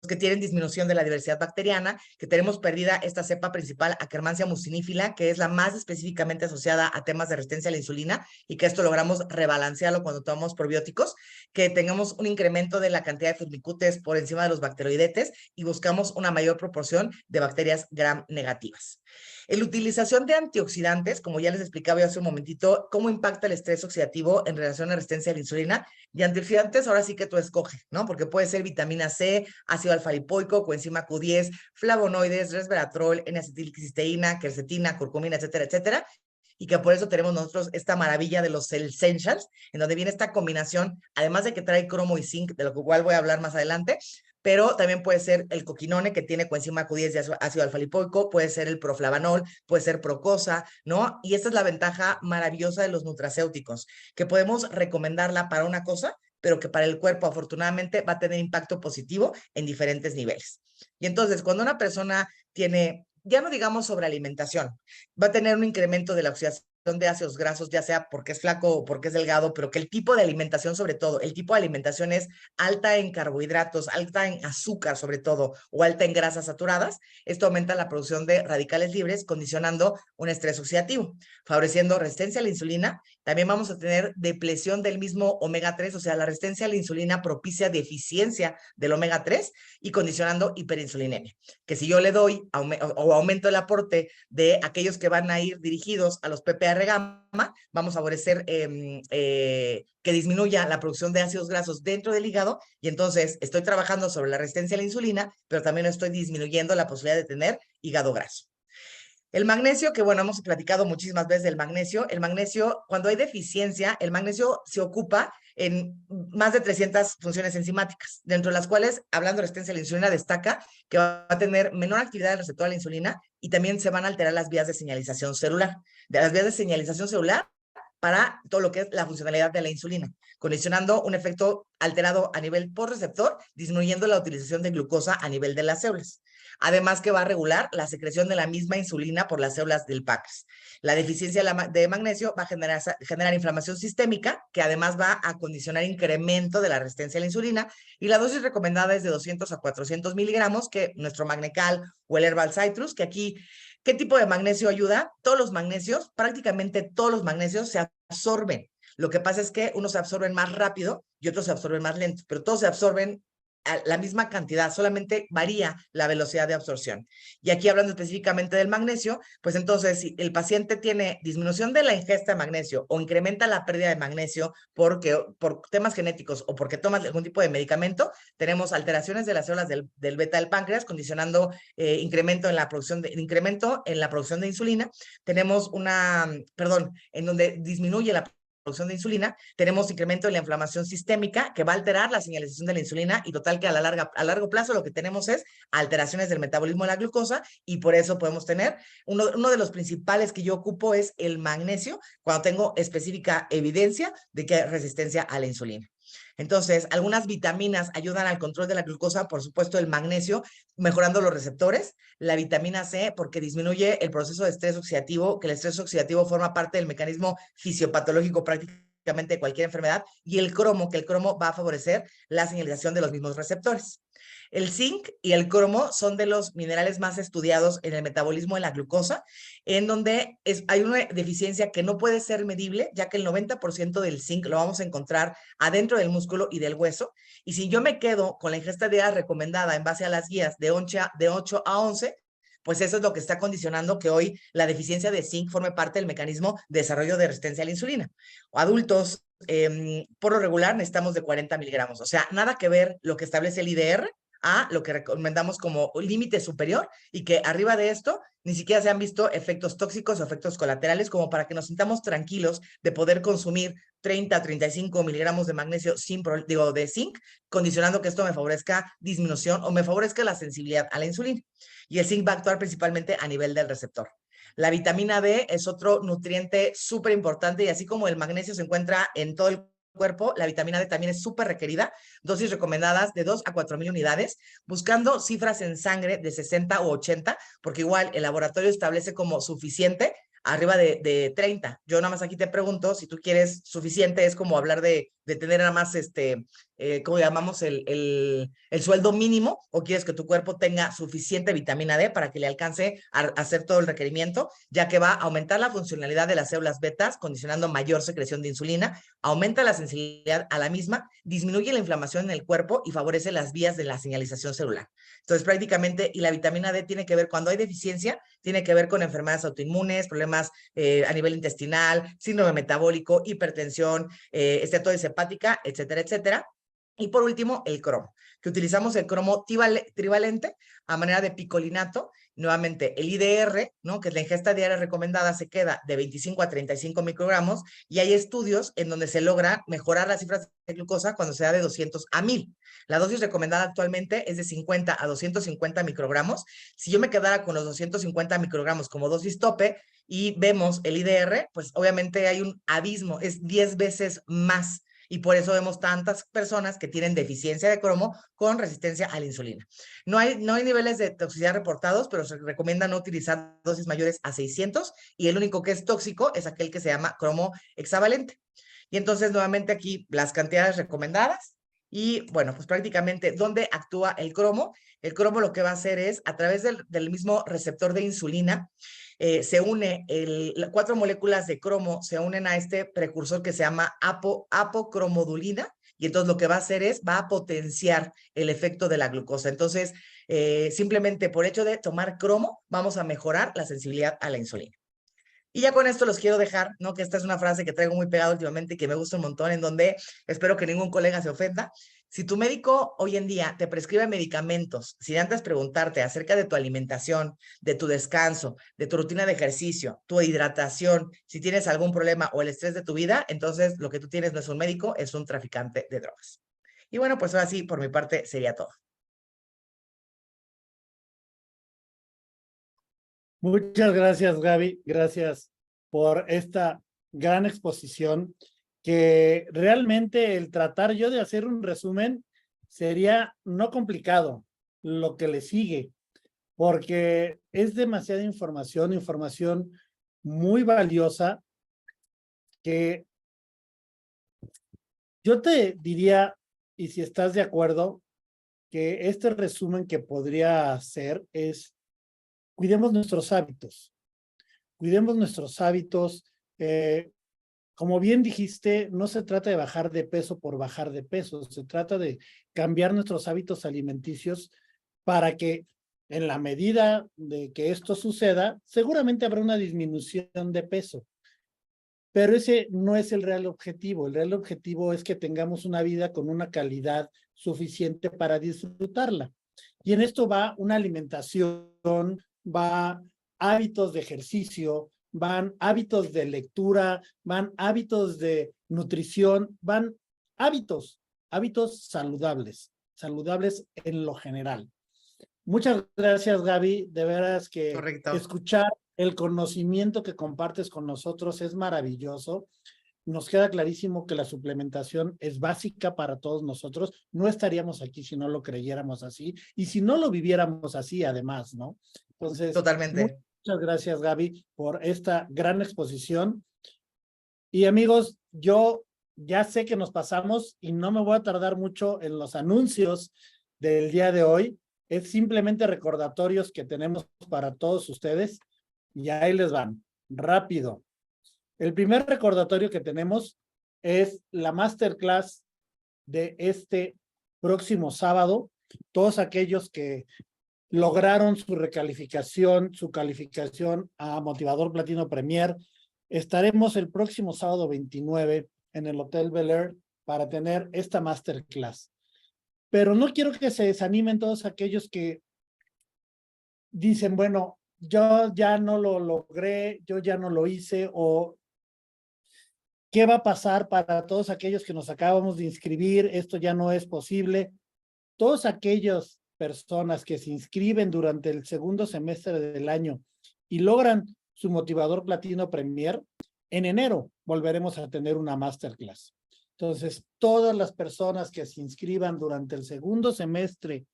Que tienen disminución de la diversidad bacteriana, que tenemos perdida esta cepa principal, Akkermansia mucinífila, que es la más específicamente asociada a temas de resistencia a la insulina, y que esto logramos rebalancearlo cuando tomamos probióticos, que tengamos un incremento de la cantidad de firmicutes por encima de los bacteroidetes, y buscamos una mayor proporción de bacterias gram negativas. En la utilización de antioxidantes, como ya les explicaba yo hace un momentito, cómo impacta el estrés oxidativo en relación a resistencia a la insulina. Y antioxidantes, ahora sí que tú escoge, ¿no? Porque puede ser vitamina C, ácido alfa-lipoico, coenzima Q10, flavonoides, resveratrol, N-acetilcisteína, quercetina, curcumina, etcétera, etcétera. Y que por eso tenemos nosotros esta maravilla de los Essentials, en donde viene esta combinación, además de que trae cromo y zinc, de lo cual voy a hablar más adelante, pero también puede ser el coquinone, que tiene coenzima Q10 de ácido alfa-lipoico, puede ser el proflavanol, puede ser procosa, ¿no? Y esta es la ventaja maravillosa de los nutracéuticos, que podemos recomendarla para una cosa, pero que para el cuerpo afortunadamente va a tener impacto positivo en diferentes niveles. Y entonces, cuando una persona tiene, ya no digamos sobre alimentación, va a tener un incremento de la oxidación de ácidos grasos, ya sea porque es flaco o porque es delgado, pero que el tipo de alimentación, sobre todo, el tipo de alimentación es alta en carbohidratos, alta en azúcar sobre todo, o alta en grasas saturadas. Esto aumenta la producción de radicales libres, condicionando un estrés oxidativo, favoreciendo resistencia a la insulina. También vamos a tener depresión del mismo omega 3, o sea, la resistencia a la insulina propicia deficiencia del omega 3 y condicionando hiperinsulinemia, que si yo le doy o aumento el aporte de aquellos que van a ir dirigidos a los PPR gamma, vamos a favorecer que disminuya la producción de ácidos grasos dentro del hígado, y entonces estoy trabajando sobre la resistencia a la insulina, pero también estoy disminuyendo la posibilidad de tener hígado graso. El magnesio, que bueno, hemos platicado muchísimas veces del magnesio. El magnesio, cuando hay deficiencia, el magnesio se ocupa en más de 300 funciones enzimáticas, dentro de las cuales, hablando de resistencia a la insulina, destaca que va a tener menor actividad del receptor a la insulina, y también se van a alterar las vías de señalización celular. De las vías de señalización celular para todo lo que es la funcionalidad de la insulina, condicionando un efecto alterado a nivel por receptor, disminuyendo la utilización de glucosa a nivel de las células. Además que va a regular la secreción de la misma insulina por las células del páncreas. La deficiencia de magnesio va a generar inflamación sistémica, que además va a condicionar incremento de la resistencia a la insulina, y la dosis recomendada es de 200 a 400 miligramos, que nuestro Magnecal o el Herbal Citrus, que aquí, ¿qué tipo de magnesio ayuda? Todos los magnesios, prácticamente todos los magnesios se absorben. Lo que pasa es que unos se absorben más rápido y otros se absorben más lento, pero todos se absorben la misma cantidad, solamente varía la velocidad de absorción. Y aquí hablando específicamente del magnesio, pues entonces si el paciente tiene disminución de la ingesta de magnesio o incrementa la pérdida de magnesio por temas genéticos o porque tomas algún tipo de medicamento, tenemos alteraciones de las células del beta del páncreas, condicionando incremento en la producción de insulina. Tenemos en donde disminuye la producción de insulina, tenemos incremento en la inflamación sistémica que va a alterar la señalización de la insulina y total que a largo plazo lo que tenemos es alteraciones del metabolismo de la glucosa y por eso podemos tener, uno de los principales que yo ocupo es el magnesio cuando tengo específica evidencia de que hay resistencia a la insulina. Entonces, algunas vitaminas ayudan al control de la glucosa, por supuesto el magnesio, mejorando los receptores, la vitamina C porque disminuye el proceso de estrés oxidativo, que el estrés oxidativo forma parte del mecanismo fisiopatológico prácticamente de cualquier enfermedad, y el cromo, que el cromo va a favorecer la señalización de los mismos receptores. El zinc y el cromo son de los minerales más estudiados en el metabolismo de la glucosa, en donde hay una deficiencia que no puede ser medible, ya que el 90% del zinc lo vamos a encontrar adentro del músculo y del hueso. Y si yo me quedo con la ingesta diaria recomendada en base a las guías de 8 a 11, pues eso es lo que está condicionando que hoy la deficiencia de zinc forme parte del mecanismo de desarrollo de resistencia a la insulina. Adultos, por lo regular, necesitamos de 40 miligramos. O sea, nada que ver lo que establece el IDR a lo que recomendamos como límite superior y que arriba de esto ni siquiera se han visto efectos tóxicos o efectos colaterales como para que nos sintamos tranquilos de poder consumir 30 a 35 miligramos de magnesio de zinc, condicionando que esto me favorezca disminución o me favorezca la sensibilidad a la insulina. Y el zinc va a actuar principalmente a nivel del receptor. La vitamina D es otro nutriente súper importante y así como el magnesio se encuentra en todo el cuerpo, la vitamina D también es súper requerida, dosis recomendadas de 2 a 4,000 unidades, buscando cifras en sangre de 60 o 80, porque igual el laboratorio establece como suficiente arriba de 30. Yo nada más aquí te pregunto, si tú quieres suficiente, es como hablar de tener nada más ¿cómo llamamos? El sueldo mínimo, o quieres que tu cuerpo tenga suficiente vitamina D para que le alcance a hacer todo el requerimiento, ya que va a aumentar la funcionalidad de las células betas, condicionando mayor secreción de insulina, aumenta la sensibilidad a la misma, disminuye la inflamación en el cuerpo y favorece las vías de la señalización celular. Entonces, prácticamente, y la vitamina D tiene que ver, cuando hay deficiencia, tiene que ver con enfermedades autoinmunes, problemas a nivel intestinal, síndrome metabólico, hipertensión, esteatosis hepática, etcétera, etcétera. Y por último, el cromo, que utilizamos el cromo trivalente a manera de picolinato. Nuevamente, el IDR, ¿no? Que es la ingesta diaria recomendada, se queda de 25 a 35 microgramos y hay estudios en donde se logra mejorar las cifras de glucosa cuando se da de 200 a 1000. La dosis recomendada actualmente es de 50 a 250 microgramos. Si yo me quedara con los 250 microgramos como dosis tope y vemos el IDR, pues obviamente hay un abismo, es 10 veces más. Y por eso vemos tantas personas que tienen deficiencia de cromo con resistencia a la insulina. No hay niveles de toxicidad reportados, pero se recomienda no utilizar dosis mayores a 600 y el único que es tóxico es aquel que se llama cromo hexavalente. Y entonces nuevamente aquí las cantidades recomendadas y bueno, pues prácticamente ¿dónde actúa el cromo? El cromo lo que va a hacer es a través del mismo receptor de insulina, se une, 4 moléculas de cromo se unen a este precursor que se llama apocromodulina, y entonces lo que va a hacer es, va a potenciar el efecto de la glucosa. Entonces, simplemente por hecho de tomar cromo, vamos a mejorar la sensibilidad a la insulina. Y ya con esto los quiero dejar, ¿no? Que esta es una frase que traigo muy pegada últimamente y que me gusta un montón, en donde espero que ningún colega se ofenda. Si tu médico hoy en día te prescribe medicamentos, sin antes preguntarte acerca de tu alimentación, de tu descanso, de tu rutina de ejercicio, tu hidratación, si tienes algún problema o el estrés de tu vida, entonces lo que tú tienes no es un médico, es un traficante de drogas. Y bueno, pues ahora sí, por mi parte sería todo. Muchas gracias, Gaby. Gracias por esta gran exposición que realmente el tratar yo de hacer un resumen sería no complicado lo que le sigue, porque es demasiada información, información muy valiosa que yo te diría, y si estás de acuerdo, que este resumen que podría hacer es cuidemos nuestros hábitos, cuidemos nuestros hábitos, como bien dijiste, no se trata de bajar de peso por bajar de peso, se trata de cambiar nuestros hábitos alimenticios para que en la medida de que esto suceda, seguramente habrá una disminución de peso. Pero ese no es el real objetivo. El real objetivo es que tengamos una vida con una calidad suficiente para disfrutarla. Y en esto va una alimentación, va hábitos de ejercicio, van hábitos de lectura, van hábitos de nutrición, van hábitos saludables en lo general. Muchas gracias, Gaby. De veras que Correcto. escuchar el conocimiento que compartes con nosotros es maravilloso. Nos queda clarísimo que la suplementación es básica para todos nosotros. No estaríamos aquí si no lo creyéramos así y si no lo viviéramos así, además, ¿no? Entonces, Totalmente. muchas gracias, Gaby, por esta gran exposición. Y amigos, yo ya sé que nos pasamos y no me voy a tardar mucho en los anuncios del día de hoy. Es simplemente recordatorios que tenemos para todos ustedes y ahí les van, rápido. El primer recordatorio que tenemos es la masterclass de este próximo sábado. Todos aquellos que lograron su recalificación, su calificación a Motivador Platino Premier, estaremos el próximo sábado 29 en el Hotel Bel Air para tener esta masterclass. Pero no quiero que se desanimen todos aquellos que dicen, bueno, yo ya no lo logré, yo ya no lo hice, o ¿qué va a pasar para todos aquellos que nos acabamos de inscribir? Esto ya no es posible. Todos aquellos personas que se inscriben durante el segundo semestre del año y logran su Motivador Platino Premier, en enero volveremos a tener una masterclass. Entonces, todas las personas que se inscriban durante el segundo semestre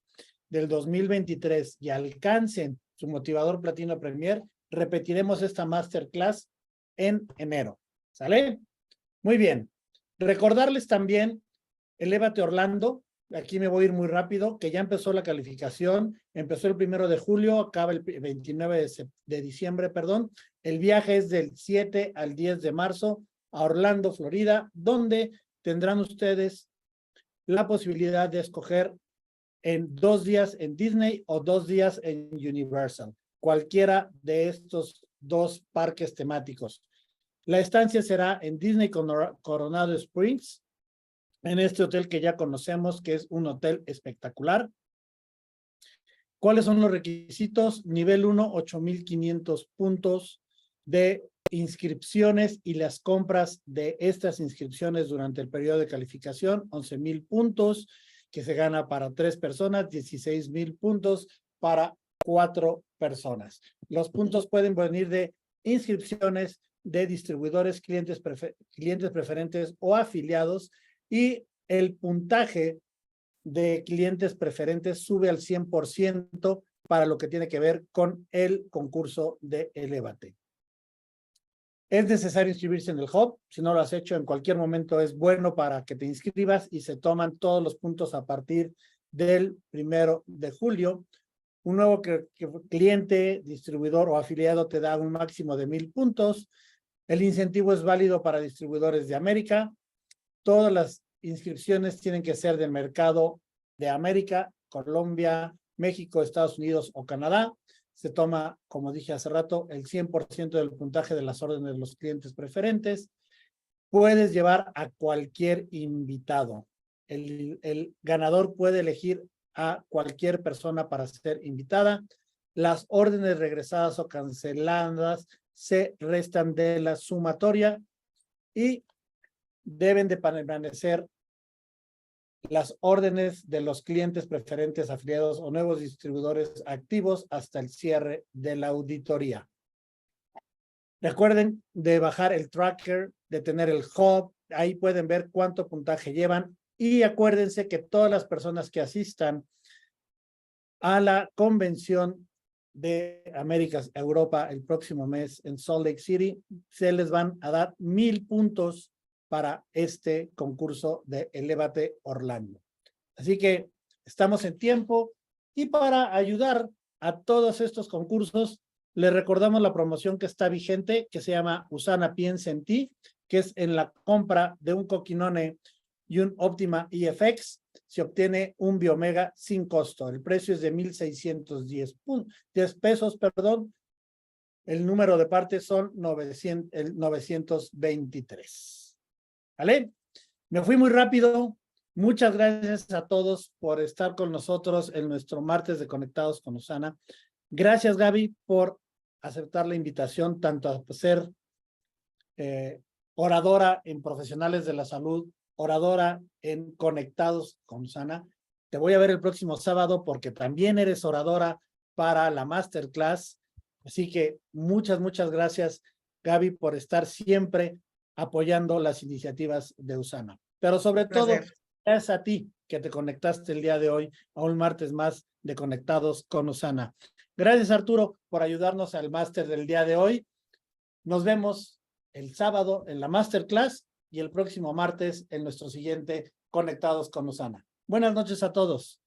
del 2023 y alcancen su Motivador Platino Premier, repetiremos esta masterclass en enero. ¿Sale? Muy bien. Recordarles también, Elévate Orlando, aquí me voy a ir muy rápido, que ya empezó la calificación, empezó el 1 de julio, acaba el 29 de diciembre, perdón. El viaje es del 7 al 10 de marzo a Orlando, Florida, donde tendrán ustedes la posibilidad de escoger en 2 días en Disney o 2 días en Universal, cualquiera de estos 2 parques temáticos. La estancia será en Disney Coronado Springs, en este hotel que ya conocemos, que es un hotel espectacular. ¿Cuáles son los requisitos? Nivel 1, 8,500 puntos de inscripciones y las compras de estas inscripciones durante el periodo de calificación, 11,000 puntos, que se gana para 3 personas, 16,000 puntos para 4 personas. Los puntos pueden venir de inscripciones de distribuidores, clientes preferentes o afiliados, y el puntaje de clientes preferentes sube al 100% para lo que tiene que ver con el concurso de Elévate. Es necesario inscribirse en el Hub. Si no lo has hecho, en cualquier momento es bueno para que te inscribas y se toman todos los puntos a partir del 1 de julio. Un nuevo cliente, distribuidor o afiliado te da un máximo de 1,000 puntos. El incentivo es válido para distribuidores de América. Todas las inscripciones tienen que ser del mercado de América, Colombia, México, Estados Unidos o Canadá. Se toma, como dije hace rato, el 100% del puntaje de las órdenes de los clientes preferentes. Puedes llevar a cualquier invitado. El ganador puede elegir a cualquier persona para ser invitada. Las órdenes regresadas o canceladas se restan de la sumatoria y deben de permanecer las órdenes de los clientes preferentes, afiliados o nuevos distribuidores activos hasta el cierre de la auditoría. Recuerden de bajar el tracker, de tener el hub, ahí pueden ver cuánto puntaje llevan, y acuérdense que todas las personas que asistan a la convención de Américas Europa el próximo mes en Salt Lake City, se les van a dar 1,000 puntos para este concurso de Elévate Orlando. Así que estamos en tiempo, y para ayudar a todos estos concursos, les recordamos la promoción que está vigente, que se llama Usana Piensa en Ti, que es en la compra de un Coquinone y un Optima EFX, se obtiene un Biomega sin costo. El precio es de 1,610 pesos, perdón. El número de partes son 923. ¿Vale? Me fui muy rápido. Muchas gracias a todos por estar con nosotros en nuestro martes de Conectados con Usana. Gracias, Gaby, por aceptar la invitación, tanto a ser oradora en Profesionales de la Salud, oradora en Conectados con Usana. Te voy a ver el próximo sábado porque también eres oradora para la Masterclass. Así que muchas gracias, Gaby, por estar siempre apoyando las iniciativas de Usana. Pero sobre todo, gracias a ti que te conectaste el día de hoy a un martes más de Conectados con Usana. Gracias, Arturo, por ayudarnos al máster del día de hoy. Nos vemos el sábado en la Masterclass y el próximo martes en nuestro siguiente Conectados con Usana. Buenas noches a todos.